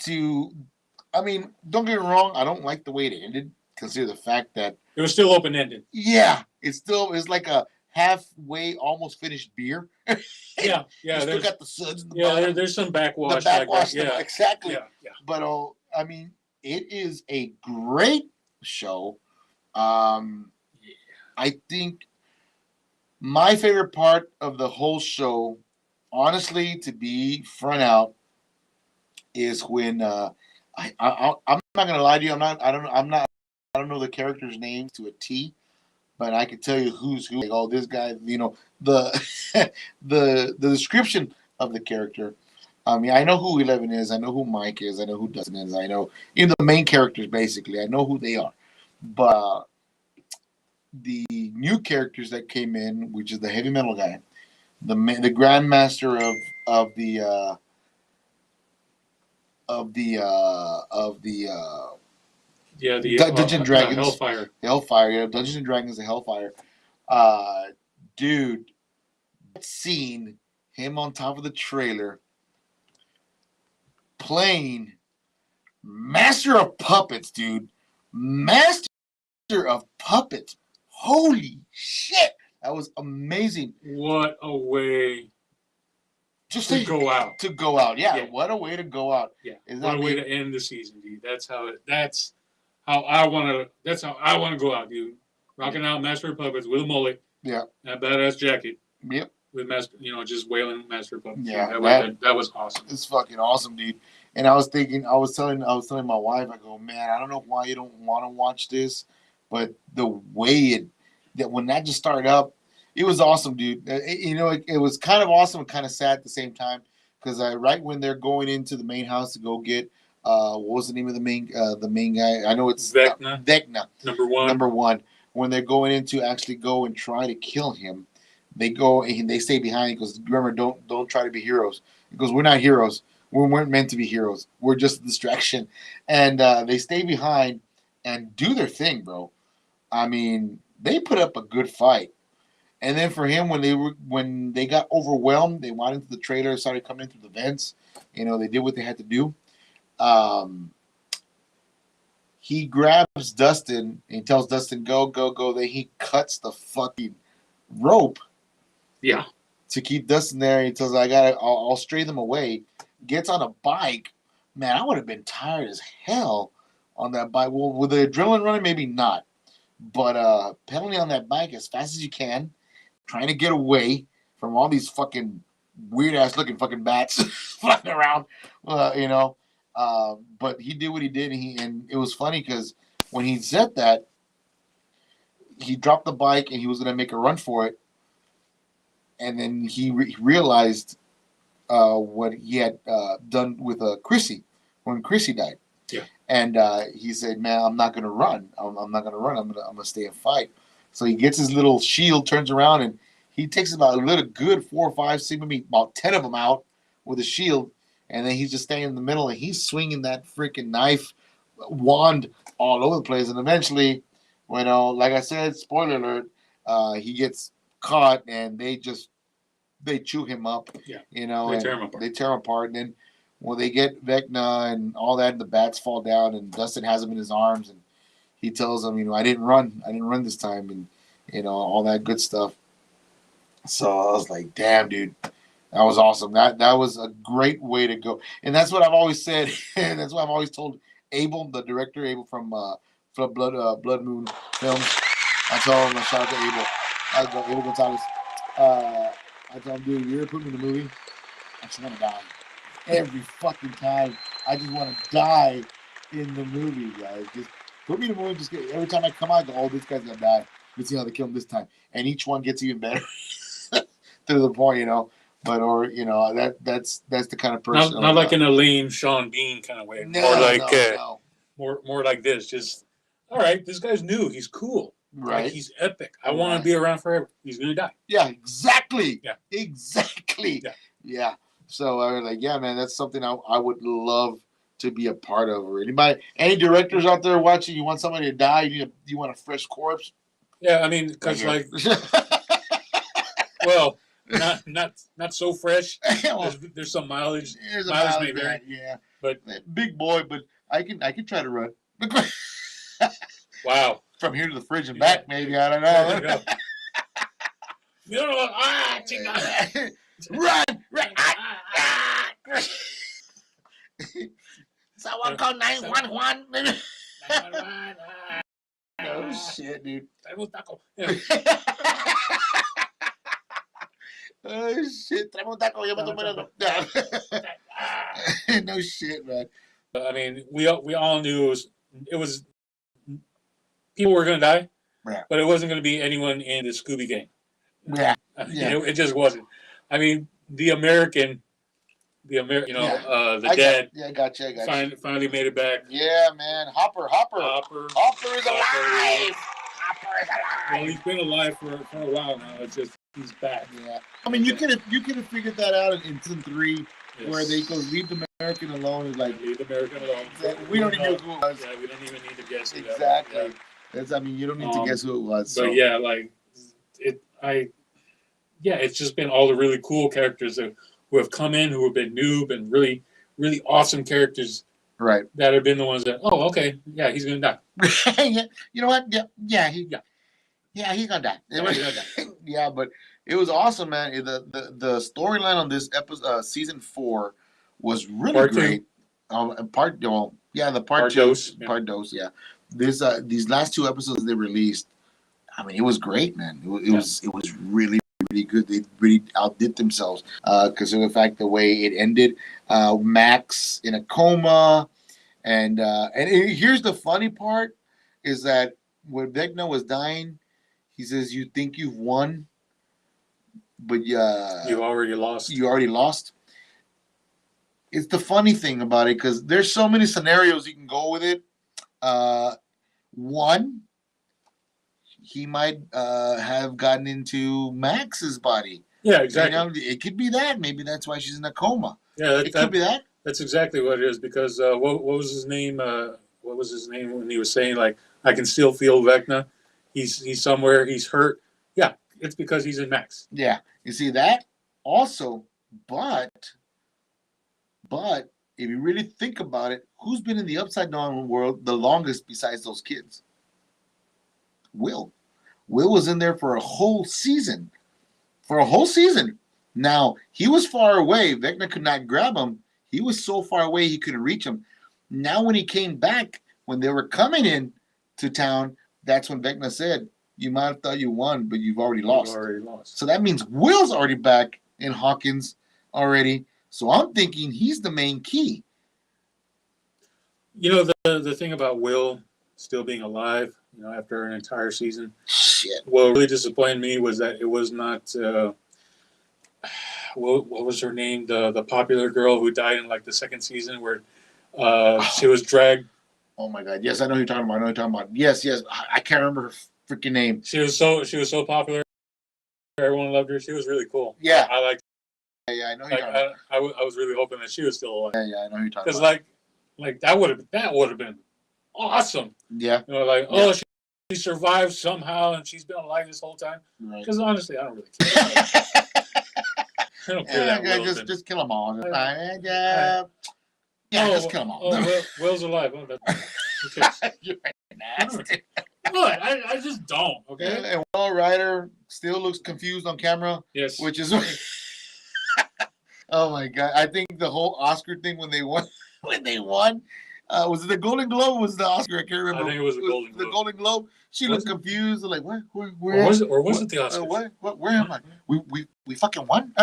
I mean, don't get me wrong. I don't like the way it ended. Consider the fact that it was still open ended. Yeah, it's like a halfway, almost finished beer. Yeah. You still got the suds. There's some backwash. The backwash. Like that. Yeah, Exactly. Yeah. But I mean, it is a great show. I think my favorite part of the whole show, honestly, to be front out, is when I'm not gonna lie to you. I don't know the characters' names to a T, but I can tell you who's who. Like, oh, this guy, the the description of the character. I mean, I know who 11 is. I know who Mike is. I know who Dustin is. I know the main characters basically. I know who they are, but the new characters that came in, which is the heavy metal guy, the grandmaster of the Dungeons and Dragons, Hellfire, Dungeons and Dragons, the Hellfire, dude, seeing him on top of the trailer playing Master of Puppets, dude, Master of Puppets, holy shit, that was amazing. What a way just to go out. To go out, yeah. What a way to go out. Yeah, what a way to end the season, dude. That's how I want to go out, dude. Rocking out Master of Puppets with a mullet. Yeah. And a badass jacket. Yep. With just wailing Master of Puppets. Yeah. That was awesome. It's fucking awesome, dude. And I was telling my wife, I go, man, I don't know why you don't want to watch this, but the way when that just started up, it was awesome, dude. It was kind of awesome and kind of sad at the same time, because right when they're going into the main house to go get what was the name of the main guy? I know it's Vecna. Number one. When they're going in to actually go and try to kill him, they go and they stay behind. He goes, remember, don't try to be heroes. He goes, we're not heroes. We weren't meant to be heroes. We're just a distraction. And they stay behind and do their thing, bro. I mean, they put up a good fight. And then for him, when they got overwhelmed, they went into the trailer, started coming in through the vents. They did what they had to do. He grabs Dustin and he tells Dustin, go, go, go. Then he cuts the fucking rope. Yeah. To keep Dustin there. He tells, I'll stray them away. Gets on a bike. Man, I would have been tired as hell on that bike. Well, with the adrenaline running, maybe not. But pedaling on that bike as fast as you can, trying to get away from all these fucking weird-ass looking fucking bats flying around, but he did what he did, and it was funny because when he said that, he dropped the bike and he was going to make a run for it, and then he realized what he had done with Chrissy when Chrissy died. Yeah. And he said, man, I'm not going to run. I'm not going to run. I'm going to stay and fight. So he gets his little shield, turns around, and he takes about a little good 4 or 5, maybe about 10 of them out with a shield. And then he's just standing in the middle, and he's swinging that freaking knife wand all over the place. And eventually, like I said, spoiler alert, he gets caught, and they chew him up. Yeah. They tear him apart. And then when they get Vecna and all that, and the bats fall down, and Dustin has him in his arms, and he tells him, I didn't run this time, and all that good stuff. So I was like, damn, dude, that was awesome. That was a great way to go. And that's what I've always said, and that's what I've always told Abel, the director, Abel from Blood Moon Films. I told him, I shout out to Abel. Abel Gonzalez. I told him, dude, you ever put me in a movie? I just want to die. Every fucking time. I just want to die in the movie, guys. Just put me in a movie. Every time I come out, I go, oh, this guy's going to die. Let's see how they kill him this time. And each one gets even better to the point, But that's the kind of person. Not like in a lame Sean Bean kind of way. More like this. Just all right. This guy's new. He's cool. Right. Like, he's epic. I want to be around forever. He's gonna die. Yeah. Exactly. Yeah. Exactly. Yeah. So I was like, yeah, man, that's something I would love to be a part of. Or anybody, any directors out there watching, you want somebody to die, you want a fresh corpse? Yeah, I mean, because Right well, not so fresh. Well, There's some mileage. there's a Mileage mileage may vary, yeah. but Big boy, but I can try to run. wow. From here to the fridge and Yeah. back, maybe. I don't There you know. go. You don't know what? Chica. Run! Someone call 911. Oh shit, dude. Yeah. Oh shit. Traemos un taco, yo me tomo uno. No shit, man. I mean, we all knew it was people were going to die, Yeah. but it wasn't going to be anyone in the Scooby Gang. Yeah. It just wasn't. I mean, the American, the dad. I got you. Finally made it back. Yeah, man. Hopper is alive. Well, he's been alive for a while now. It's just he's back. Yeah. I mean, you could have figured that out in season 3, Yes. where they go leave the American alone. It's like Leave the American alone. we don't even know who it was. Yeah, we don't even need to guess. Who Exactly. That was. That's. I mean, you don't need to guess who it was. So. But yeah, like it's just been all the really cool characters who have come in, who have been new, been really, really awesome characters. Right. That have been the ones that, oh, okay, yeah, he's gonna die. Yeah, you know what? Yeah, he's gonna die. Yeah, but it was awesome, man. The storyline on this episode, season 4, was really Part great. Part two. Part dose. Yeah. These last 2 episodes they released, I mean, it was great, man. It was really, really good. They really outdid themselves because of the fact the way it ended. Max in a coma, and here's the funny part is that when Vecna was dying, he says, "You think you've won, but you already lost. You already lost." It's the funny thing about it because there's so many scenarios you can go with it. One, he might have gotten into Max's body. Yeah, exactly. You know, it could be that. Maybe that's why she's in a coma. Yeah, It could be that. That's exactly what it is. Because what was his name? What was his name when he was saying like, I can still feel Vecna. He's somewhere. He's hurt. Yeah, it's because he's in Max. Yeah, you see that also, but if you really think about it, who's been in the Upside Down world the longest besides those kids? Will was in there for a whole season. Now, he was far away. Vecna could not grab him. He was so far away he couldn't reach him. Now, when he came back, when they were coming in to town, that's when Vecna said, "You might have thought you won, but you've already lost." So that means Will's already back in Hawkins already. So I'm thinking he's the main key. You know, the thing about Will still being alive, you know, after an entire season. Shit. What really disappointed me was that it was not. What was her name? The popular girl who died in like the second season, where she was dragged. Oh my God! Yes, I know who you're talking about. Yes. I can't remember her freaking name. She was so popular. Everyone loved her. She was really cool. Yeah, I liked. Yeah, I know who you're talking about. I was really hoping that she was still alive. Yeah, I know who you're talking Because about. like that would have been awesome. Yeah. You know, like she survived somehow and she's been alive this whole time. Right. Because honestly, I don't really care. I don't care that Will's been. Just kill them all. Just kill them all. Will's alive. Oh, who cares? You're nasty. What? I just don't. Okay. And Will Ryder still looks confused on camera. Yes. Which is. Oh my God! I think the whole Oscar thing when they won, was it the Golden Globe? Or was the Oscar? I can't remember. I think it was the Golden Globe. The Golden Globe. She looked confused. Like what? Where? Or was it the Oscar? What? Where am I? We fucking won.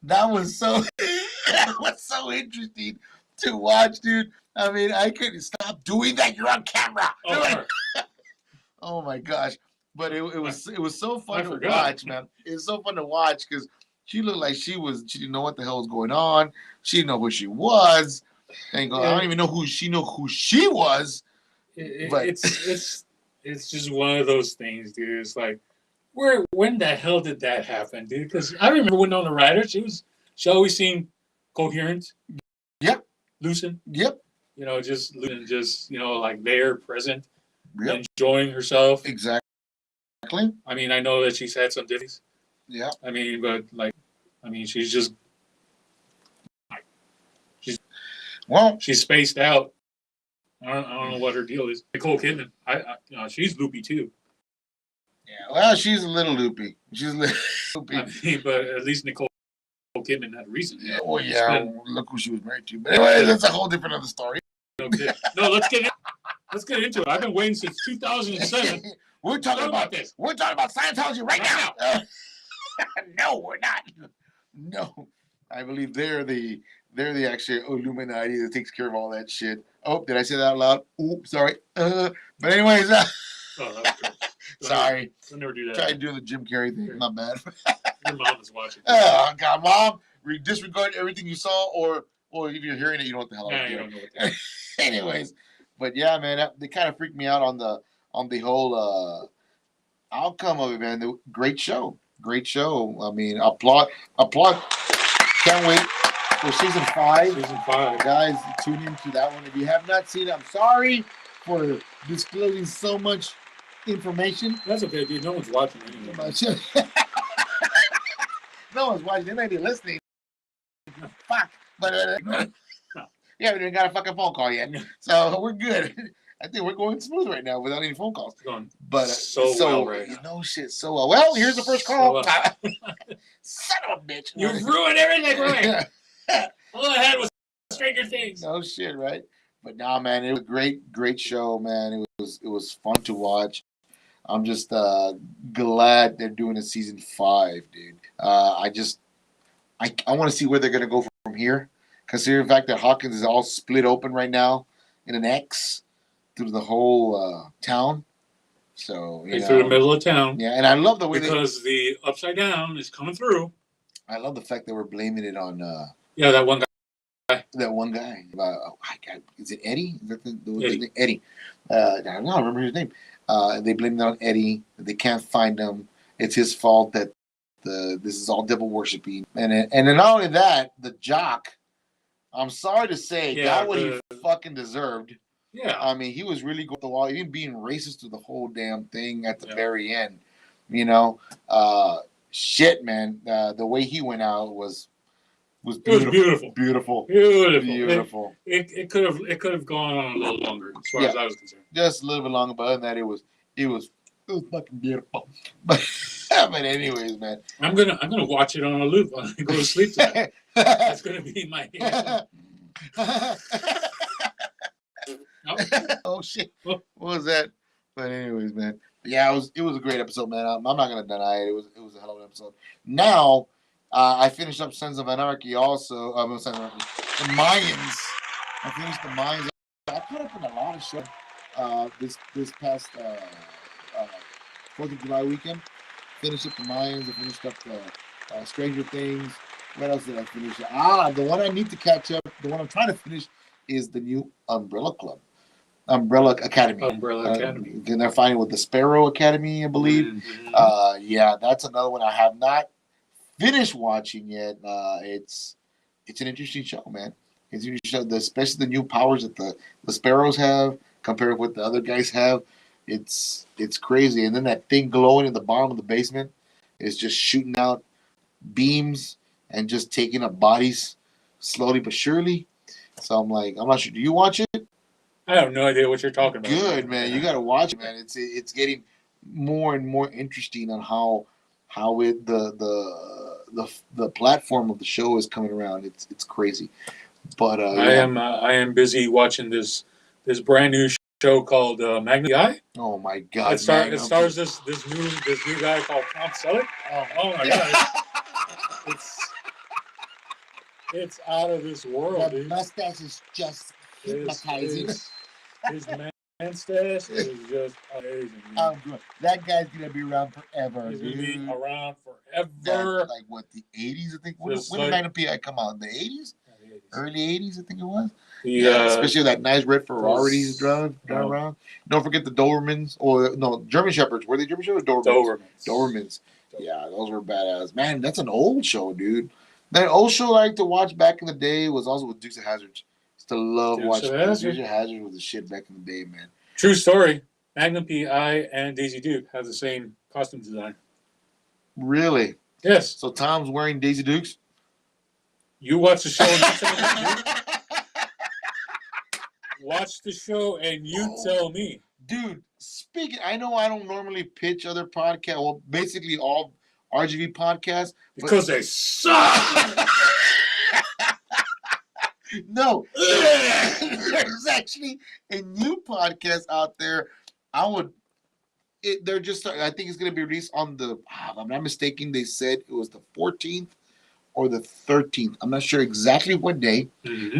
That was so interesting to watch, dude. I mean, I couldn't stop doing that. You're on camera. Oh my gosh. But it was so fun to watch, man. It was so fun to watch because she looked like she didn't know what the hell was going on. She didn't know who she was. I don't even know who she was. It's just one of those things, dude. It's like, when the hell did that happen, dude? Because I remember Winona Ryder. She always seemed coherent. Yep. Lucid. Yep. You know, just like there, present, Yep. enjoying herself. Exactly. I mean, I know that she's had some difficulties. Yeah. I mean, but she's just she's spaced out. I don't know what her deal is. Nicole Kidman, she's loopy too. Yeah. Well, she's a little loopy. She's a little loopy. I mean, but at least Nicole Kidman had a reason. Yeah. Well, yeah. Look who she was married to. But anyway, that's a whole different other story. Okay. No, let's get into it. I've been waiting since 2007. We're talking about this. We're talking about Scientology right now. No, we're not. No, I believe they're the actual Illuminati that takes care of all that shit. Oh, did I say that out loud? Oops, sorry. But anyways, Oh, that was gross. sorry. I'll never do that. Tried doing the Jim Carrey thing. Not bad. Your mom is watching. Oh God, Mom! Disregard everything you saw, or if you're hearing it, you know what the hell I'm you doing. don't know what Anyways, but yeah, man, they kind of freaked me out on the whole outcome of it, man. Great show. I mean, applaud. Can't wait for season 5. Season 5. Guys, tune into that one. If you have not seen it, I'm sorry for disclosing so much information. That's okay, dude. No one's watching anyway. No one's watching. They may be listening. Fuck. But yeah, we didn't got a fucking phone call yet. So we're good. I think we're going smooth right now without any phone calls. But so well right now. No shit, so well. Well, here's the first call. Son of a bitch. You ruined everything, right? All I had was Stranger Things. No shit, right? But nah, man, it was a great show, man. It was fun to watch. I'm just glad they're doing a season 5, dude. I want to see where they're gonna go from here. Considering the fact that Hawkins is all split open right now in an X through the whole town. So through the middle of town. Yeah, and I love the way because the Upside Down is coming through. I love the fact that we're blaming it on that one guy. That one guy. Is it Eddie? Is that the Eddie? I don't remember his name. They blame it on Eddie. They can't find him. It's his fault that this is all devil worshiping. And then not only that, the jock. I'm sorry to say, got what he fucking deserved. Yeah. I mean, he was really going to the wall, even being racist to the whole damn thing at the very end. You know, shit, man. The way he went out was beautiful. Beautiful. It could have gone on a little longer, as far as I was concerned. Just a little bit longer, but other than that, it was fucking beautiful. But anyways, man, I'm gonna watch it on a loop when I go to sleep tonight. That's gonna be my. Oh shit! What was that? But anyways, man, yeah, it was a great episode, man. I'm not gonna deny it. It was a hell of an episode. Now, I finished up Sons of Anarchy also. The Mayans. I finished the Mayans. I caught up in a lot of shit this past 4th of July weekend. Finished up the Mayans. I finished up the Stranger Things. What else did I finish? The one I need to catch up. The one I'm trying to finish is the new Umbrella Academy. And they're fighting with the Sparrow Academy, I believe. Mm-hmm. Yeah, that's another one I have not finished watching yet. It's an interesting show, man. It's an interesting show, especially the new powers that the Sparrows have compared to what the other guys have. It's crazy. And then that thing glowing in the bottom of the basement is just shooting out beams and just taking up bodies slowly but surely. So I'm not sure. Do you watch it? I have no idea what you're talking about. Good, man. You got to watch it, man. It's getting more and more interesting on how the platform of the show is coming around. It's crazy. But I am busy watching this brand new show called Magnum PI. Oh my God! It stars this new guy called Tom Selleck. Oh my God! It's out of this world, dude. The mustache is just hypnotizing. His mustache is just amazing. That guy's gonna be around forever. He's gonna be around forever. That's like what, the 80s? I think. When did Magnum PI come out? In the 80s? Yeah, early 80s, I think it was. Especially that nice red Ferrari he's driving around. Don't forget the Dobermans, German Shepherds. Were they German Shepherds or Dobermans? Dobermans. Yeah, those were badass. Man, that's an old show, dude. That old show I like to watch back in the day was also with Dukes of Hazzard. Used to love Dukes watching of Dukes Hazzard. of Hazzard was the shit back in the day, man. True story. Magnum P.I. and Daisy Duke have the same costume design. Really? Yes. So Tom's wearing Daisy Dukes? You watch the show and you tell me. Watch the show and you tell me. Dude, speaking, I know I don't normally pitch other podcasts, well, basically all RGV podcasts. Because they suck! No, there's actually a new podcast out there. They're just, I think it's going to be released on if I'm not mistaken, they said it was the 14th or the 13th. I'm not sure exactly what day,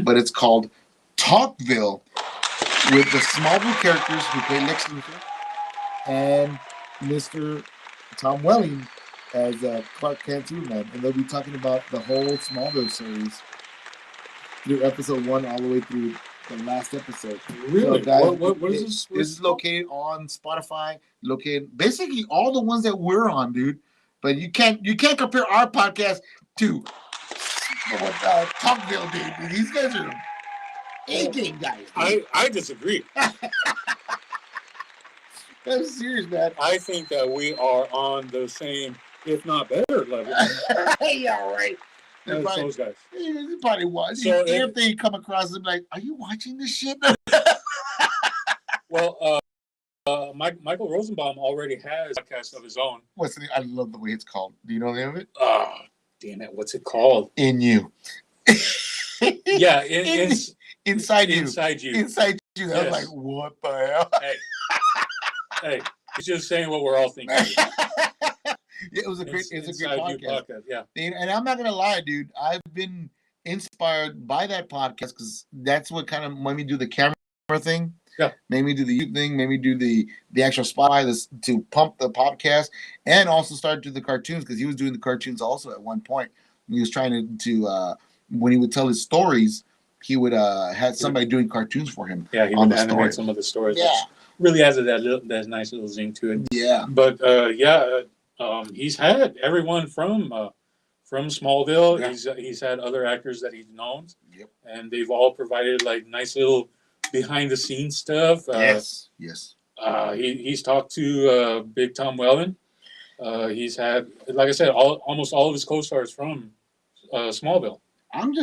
but it's called Talkville with the Smallville characters who play Lex Luthor and Mr. Tom Welling as Clark Kent Superman. And they'll be talking about the whole Smallville series through episode 1 all the way through the last episode. Really? So guys, what is this? This is located on Spotify, located basically all the ones that we're on, dude. But you can't compare our podcast to Talkville, dude. These guys are A-game guys. I disagree. I'm serious, man. I think that we are on the same, if not better level. Yeah, right. as those guys. You probably watch. So if they come across them, like, are you watching this shit? Well, Michael Rosenbaum already has a podcast of his own. What's the name? I love the way it's called. Do you know the name of it? Oh, damn it. What's it called? In You. Yeah, inside you. Inside you. Inside you. I was Yes. like, what the hell? Hey, it's just saying what we're all thinking. It was a great Inside You podcast. Yeah. And I'm not gonna lie, dude. I've been inspired by that podcast because that's what kind of made me do the camera thing. Yeah. Made me do the YouTube thing. Made me do the actual Spotify to pump the podcast, and also started to do the cartoons because he was doing the cartoons also at one point. He was trying to when he would tell his stories, he would had somebody doing cartoons for him. Yeah, he on would the animate story. some of the stories. Yeah. Really has that nice little zing to it. Yeah. But he's had everyone from Smallville. Yeah. He's had other actors that he's known. Yep. And they've all provided like nice little behind the scenes stuff. Yes. He's talked to Big Tom Welling. He's had, like I said, almost all of his co-stars from Smallville. I'm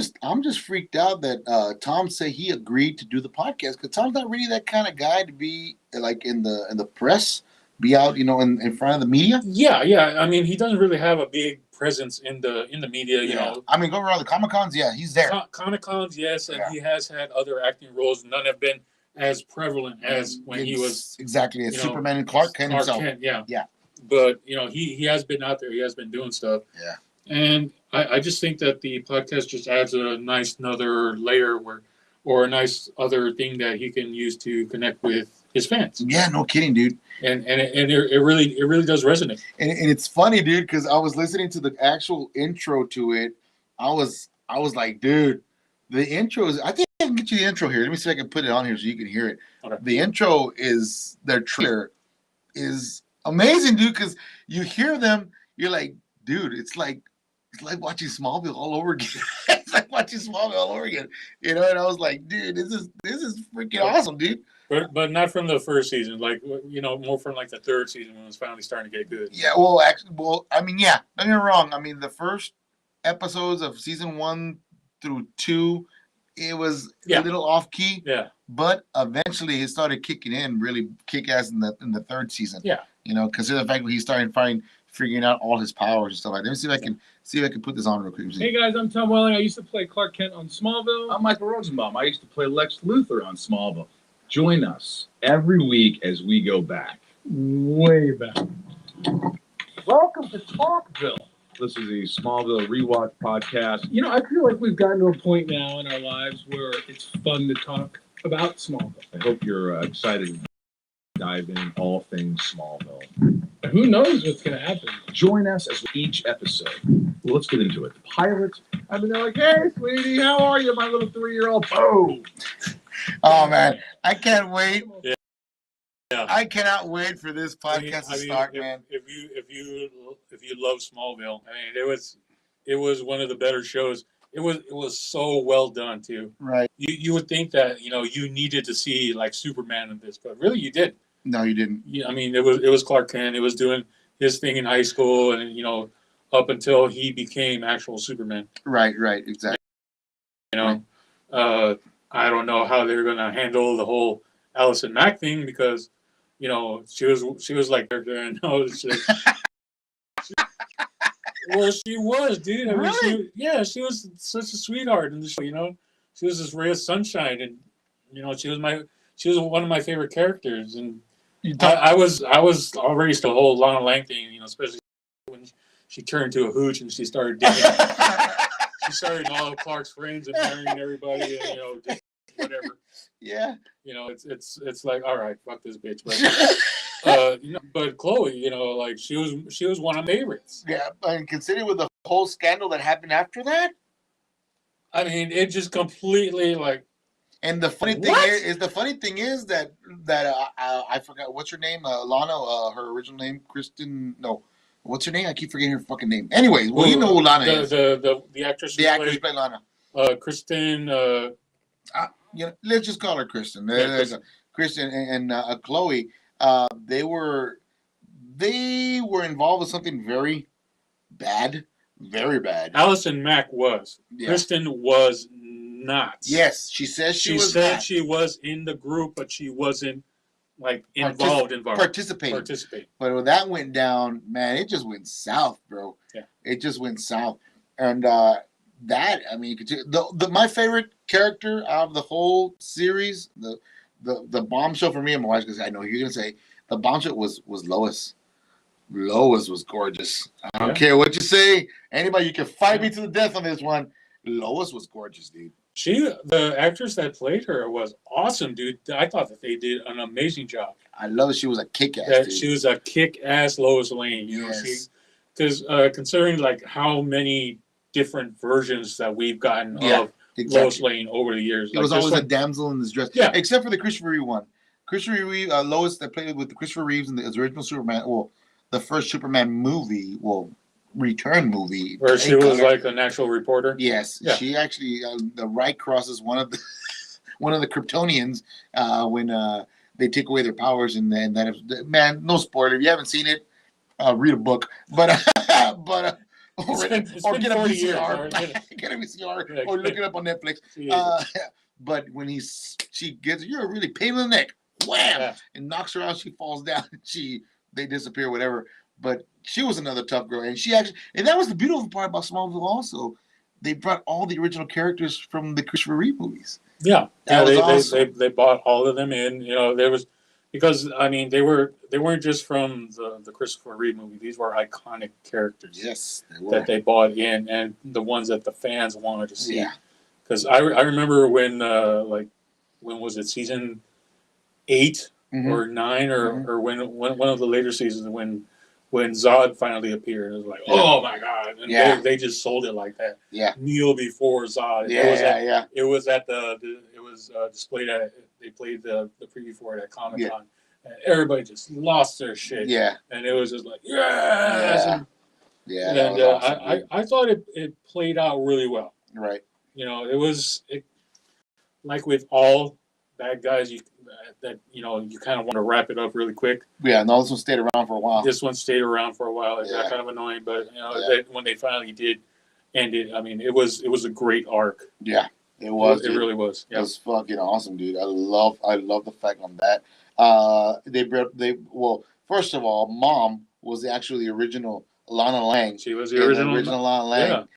just freaked out that Tom said he agreed to do the podcast because Tom's not really that kind of guy to be like in the press, be out, in front of the media. Yeah. I mean, he doesn't really have a big presence in the media. You know, I mean, go around the Comic Cons, yeah, he's there. Comic Cons, yes, and he has had other acting roles. None have been as prevalent as when he was exactly as Superman and Clark Kent himself. Yeah. Yeah. But he has been out there. He has been doing stuff. Yeah. And I just think that the podcast just adds a nice another layer or a nice other thing that he can use to connect with his fans. Yeah, no kidding, dude. And it really does resonate. And it's funny, dude, because I was listening to the actual intro to it. I was like, dude, the intro is. I think I can get you the intro here. Let me see if I can put it on here so you can hear it. Okay. The intro is their trailer is amazing, dude. Because you hear them, you're like, dude, it's like watching Smallville all over again. It's like watching Smallville all over again. And I was like, dude, this is freaking awesome, dude. But not from the first season, like more from like the third season when it was finally starting to get good. Yeah, well, I mean, yeah, don't get me wrong. I mean, the first episodes of season 1 through 2, it was a little off key. Yeah. But eventually, it started kicking in, really kick ass in the third season. Yeah. Consider the fact that he started figuring out all his powers and stuff like that. Let me see if I can put this on real quick. Hey guys, I'm Tom Welling. I used to play Clark Kent on Smallville. I'm Michael Rosenbaum. I used to play Lex Luthor on Smallville. Join us every week as we go back. Way back. Welcome to Talkville. This is the Smallville Rewatch podcast. I feel like we've gotten to a point now in our lives where it's fun to talk about Smallville. I hope you're excited to dive in all things Smallville. Who knows what's going to happen? Join us as each episode. Well, let's get into it. The pilot, they're like, hey, sweetie, how are you, my little 3-year-old? Boom! Oh, man. I can't wait. Yeah. I cannot wait for this podcast to start, man. If you love Smallville, I mean, it was one of the better shows. It was so well done too. Right. You would think that you needed to see like Superman in this, but really you didn't. No, you didn't. I mean, it was Clark Kent. It was doing his thing in high school, and up until he became actual Superman. Right. Exactly. I don't know how they're gonna handle the whole Allison Mack thing because she was like character and well, she was, dude. I mean, Really? she was such a sweetheart in the show. She was this ray of sunshine, and she was one of my favorite characters. And I was already still the whole Lana Lang thing, especially when she turned to a hooch and she started dating. She started all of Clark's friends and marrying everybody, and just whatever. Yeah. It's like, all right, fuck this bitch, but. But Chloe, like she was one of my favorites. Yeah, and considering with the whole scandal that happened after that, I mean, it just completely like. And the funny thing is that I forgot what's her name, Lana, her original name, Kristen. No, what's her name? I keep forgetting her fucking name. Anyways, well, you know who Lana is. The actress. The actress played Lana. Kristen. Let's just call her Kristen. Yeah, Kristen and Chloe. They were involved with something very bad. Allison Mack was. Yeah. Kristen was not. Yes, she says she was said not. she was in the group, but she wasn't like involved. Participate. But when that went down, man, it just went south, bro. Yeah. It just went south. And my favorite character out of the whole series, the bombshell for me and my wife, because I know you're gonna say the bombshell was Lois. Lois was gorgeous. I don't care what you say. Anybody, you can fight me to the death on this one. Lois was gorgeous, dude. The actress that played her was awesome, dude. I thought that they did an amazing job. I love that she was a kick-ass. Dude. She was a kick-ass Lois Lane. Because considering like how many different versions that we've gotten of Lois Lane over the years. It was always a damsel in distress. Yeah. Except for the Christopher Reeve one. Christopher Reeve, Lois that played with the Christopher Reeves in the original Superman, the first Superman movie, return movie. Where she was like an actual reporter? Yes. Yeah. She actually, the right crosses one of the Kryptonians when they take away their powers. And then man, no spoiler. If you haven't seen it, read a book. But or get a VCR. Get a VCR or look it up on Netflix. But when she gets, you're a really pain in the neck. Wham! And knocks her out. She falls down. They disappear, whatever. But she was another tough girl, and that was the beautiful part about Smallville. Also, they brought all the original characters from the Christopher Reeve movies. Yeah, that was awesome. They bought all of them in. There was because I mean they weren't just from the Christopher Reeve movie. These were iconic characters. Yes, they were. That they bought in, and the ones that the fans wanted to see. Yeah. Because I remember when was it, season 8 or 9 or when one of the later seasons when Zod finally appeared, it was like, oh my god, and they just sold it like that. Yeah, Kneel before Zod. It was displayed at. They played the preview for it at Comic-Con, and everybody just lost their shit. Yeah, and it was just like and awesome, I thought it played out really well. Right. It was like with all bad guys, you kind of want to wrap it up really quick. Yeah, and this one stayed around for a while. This one stayed around for a while. It got kind of annoying, but when they finally did end it, I mean, it was a great arc. Yeah, it was. It really was. Yeah. It was fucking awesome, dude. I love the fact on that. First of all, Mom was actually the original Lana Lang. She was the original Lana Lang.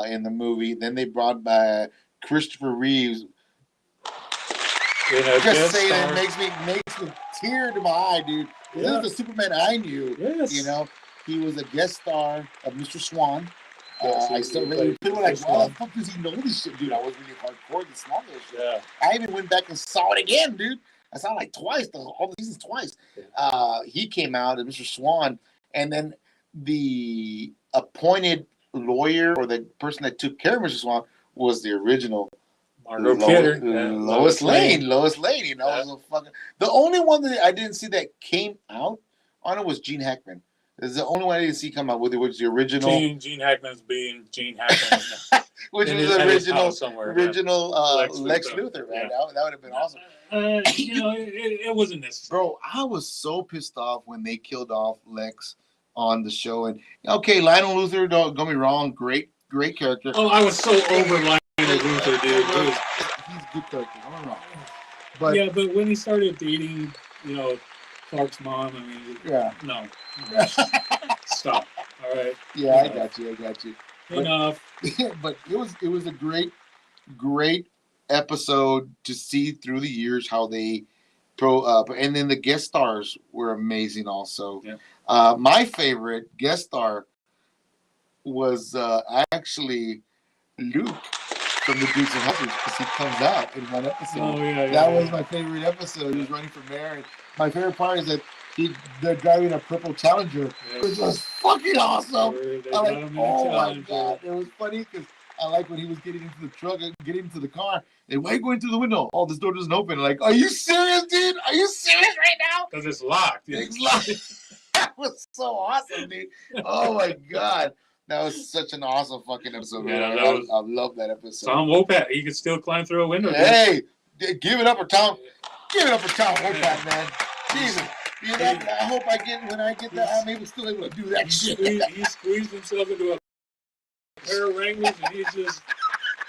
In the movie. Then they brought back Christopher Reeves. Just saying it makes me tear to my eye, dude. Yeah. This is the Superman I knew. Yes. He was a guest star of Mr. Swan. I still really people were like, "Why the fuck does he know this shit, dude?" I was really hardcore the Smallville shit. Yeah. I even went back and saw it again, dude. I saw it like twice, all the seasons twice. Yeah. He came out as Mr. Swan, and then the appointed lawyer or the person that took care of Mr. Swan was the original Lois Lane. Lois Lane, was a fucking. The only one that I didn't see that came out on it was Gene Hackman. It's the only one I didn't see come out with it, which is the original, Gene Hackman's being Gene Hackman. which in was his- the at his original, house somewhere, yeah. original Lex Lex Luthor, man. yeah. That would have been awesome. It wasn't necessary. Bro, I was so pissed off when they killed off Lex on the show. And okay, Lionel Luthor, don't get me wrong, great character. Oh, I was so over Lionel Luthor, dude. It was- He's a good character. I'm wrong. But yeah, but when he started dating, Clark's mom, I mean, yeah, no. Stop. All right. yeah, I got you. Enough. But it was a great episode to see through the years how they and then the guest stars were amazing also. Yeah. My favorite guest star was actually Luke from the Dukes of Hazzard, because he comes out in one episode. Oh, yeah. That was my favorite episode. He was running for mayor. And my favorite part is that they're driving a purple Challenger, which was fucking awesome. I'm like, oh my god, it was funny because I like when he was getting into the truck, getting into the car, and why are you going through the window? Oh, this door doesn't open. Like, are you serious, dude? Are you serious right now? Because it's locked. It's locked. That was so awesome, dude. Oh my god. That was such an awesome fucking episode, man. Yeah, I love that episode. Tom Wopat, he could still climb through a window. Hey, give it up for Tom. Give it up for Tom Wopat, man. Jesus. You know, I hope when I get that, I'm still able to do that shit. He squeezed himself into a pair of Wranglers, and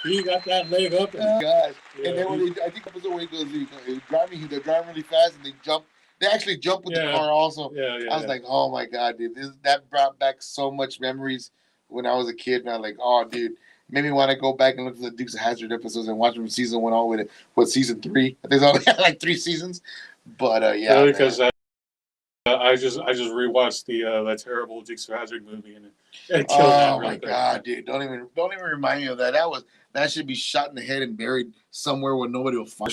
he got that leg up. Oh, gosh. Yeah, And then I think the episode where he goes, they're driving really fast, and they jump. They actually jump with the car also. Yeah. I was like, oh my god, dude, that brought back so much memories when I was a kid. And I was like, oh, dude, made me want to go back and look at the Dukes of Hazzard episodes and watch them from season 1 all the way to season 3. I think it's only like 3 seasons. But yeah, because I just rewatched the terrible Dukes of Hazzard movie, and it killed oh me. my god, dude, don't even remind me of that. That should be shot in the head and buried somewhere where nobody will find.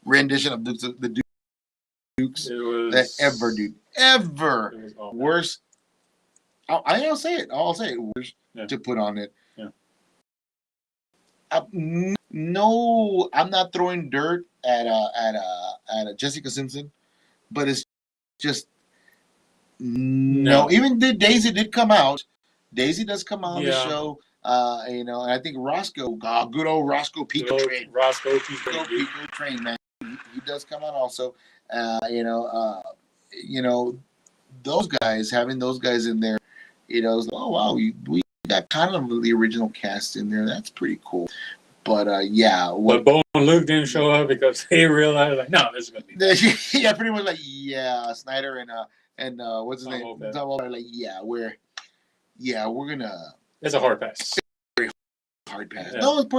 Rendition of the Dukes that ever, dude, ever. Worst. I'll say it. Worst to put on it. Yeah. No, I'm not throwing dirt at Jessica Simpson, but it's just no. Even Daisy did come out. Daisy does come out on the show. And I think Roscoe, good old Roscoe Pico Train. Roscoe Pico Train, man. He does come out also. Those guys, having those guys in there, it's like, oh wow, we got kind of the original cast in there. That's pretty cool. But but Bo and Luke didn't show up because they realized, like, no, this is gonna be. Yeah, pretty much like Snyder and what's his name? Tom Wopat, like we're gonna. It's a hard pass. Very hard pass. Yeah. No, it's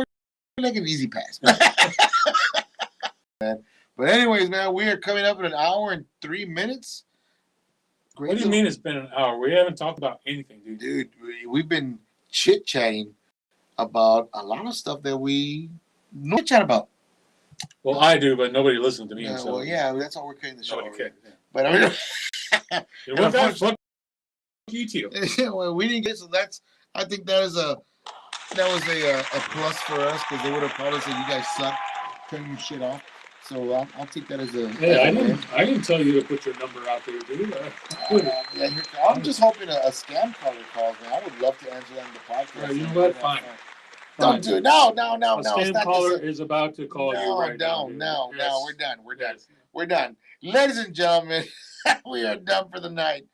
like an easy pass. Man. But anyways, man, we are coming up in 1 hour and 3 minutes. Great. What do you mean it's been an hour? We haven't talked about anything, dude. Dude, we've been chit-chatting about a lot of stuff that we know chat about. Well, I do, but nobody listens to me. Yeah, so well, yeah, that's how we're creating the show. Nobody cares. Yeah. But I mean, what that fuck you two? Well, we didn't get, so I think that was a plus for us, because they would have probably said, you guys suck, turn your shit off. So I'll take that as a. Yeah, I didn't tell you to put your number out there, dude. I'm just hoping a scam caller calls, man. I would love to answer that in the podcast. You know what? Fine. Don't do it. No. A scam caller is about to call you right now. No, we're done. Ladies and gentlemen, we are done for the night.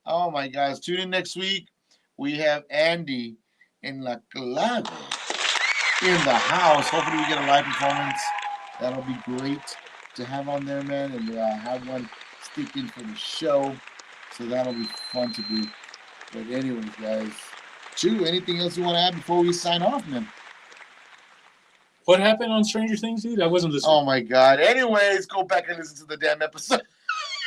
Oh my gosh. Tune in next week. We have Andy in La Clave in the house. Hopefully we get a live performance. That'll be great to have on there, man, and have one stick in for the show. So that'll be fun to do. But anyways, guys, Chew, anything else you want to add before we sign off, man? What happened on Stranger Things, dude? I wasn't listening. Oh my God. Anyways, go back and listen to the damn episode.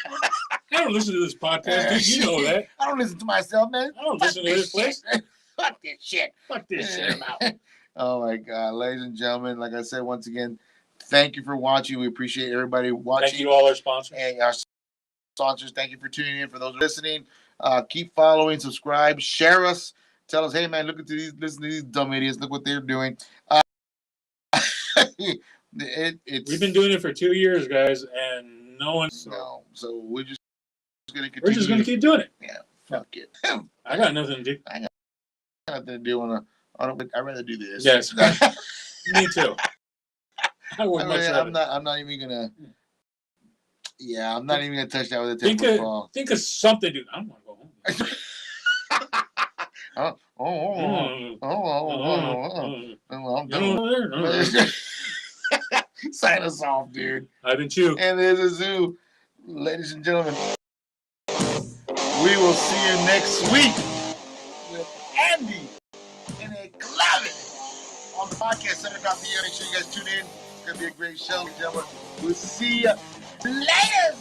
I don't listen to this podcast, dude. You know that. I don't listen to myself, man. I don't listen to this place. Fuck this shit. Fuck this shit. I'm out. Oh my God. Ladies and gentlemen, like I said, once again, thank you for watching. We appreciate everybody watching. Thank you to all our sponsors. And our sponsors, thank you for tuning in. For those listening, keep following, subscribe, share us. Tell us, hey man, listen to these dumb idiots. Look what they're doing. We've been doing it for 2 years, guys, and no one's. No, so we're just gonna continue. We're just gonna keep doing it. Yeah, Fuck it. I got nothing to do. Nothing to do I'd rather do this. Yes. Me too. I would much rather. I'm not even gonna. Yeah, I'm not even gonna touch that with a 10-foot pole. Think of something, dude. I don't want to go home. Sign us off, dude. I've been chewed. And there's a zoo, ladies and gentlemen. We will see you next week with Andy in a club on the podcast center.pm. Make sure you guys tune in. It's gonna be a great show, ladies and gentlemen. We'll see you later.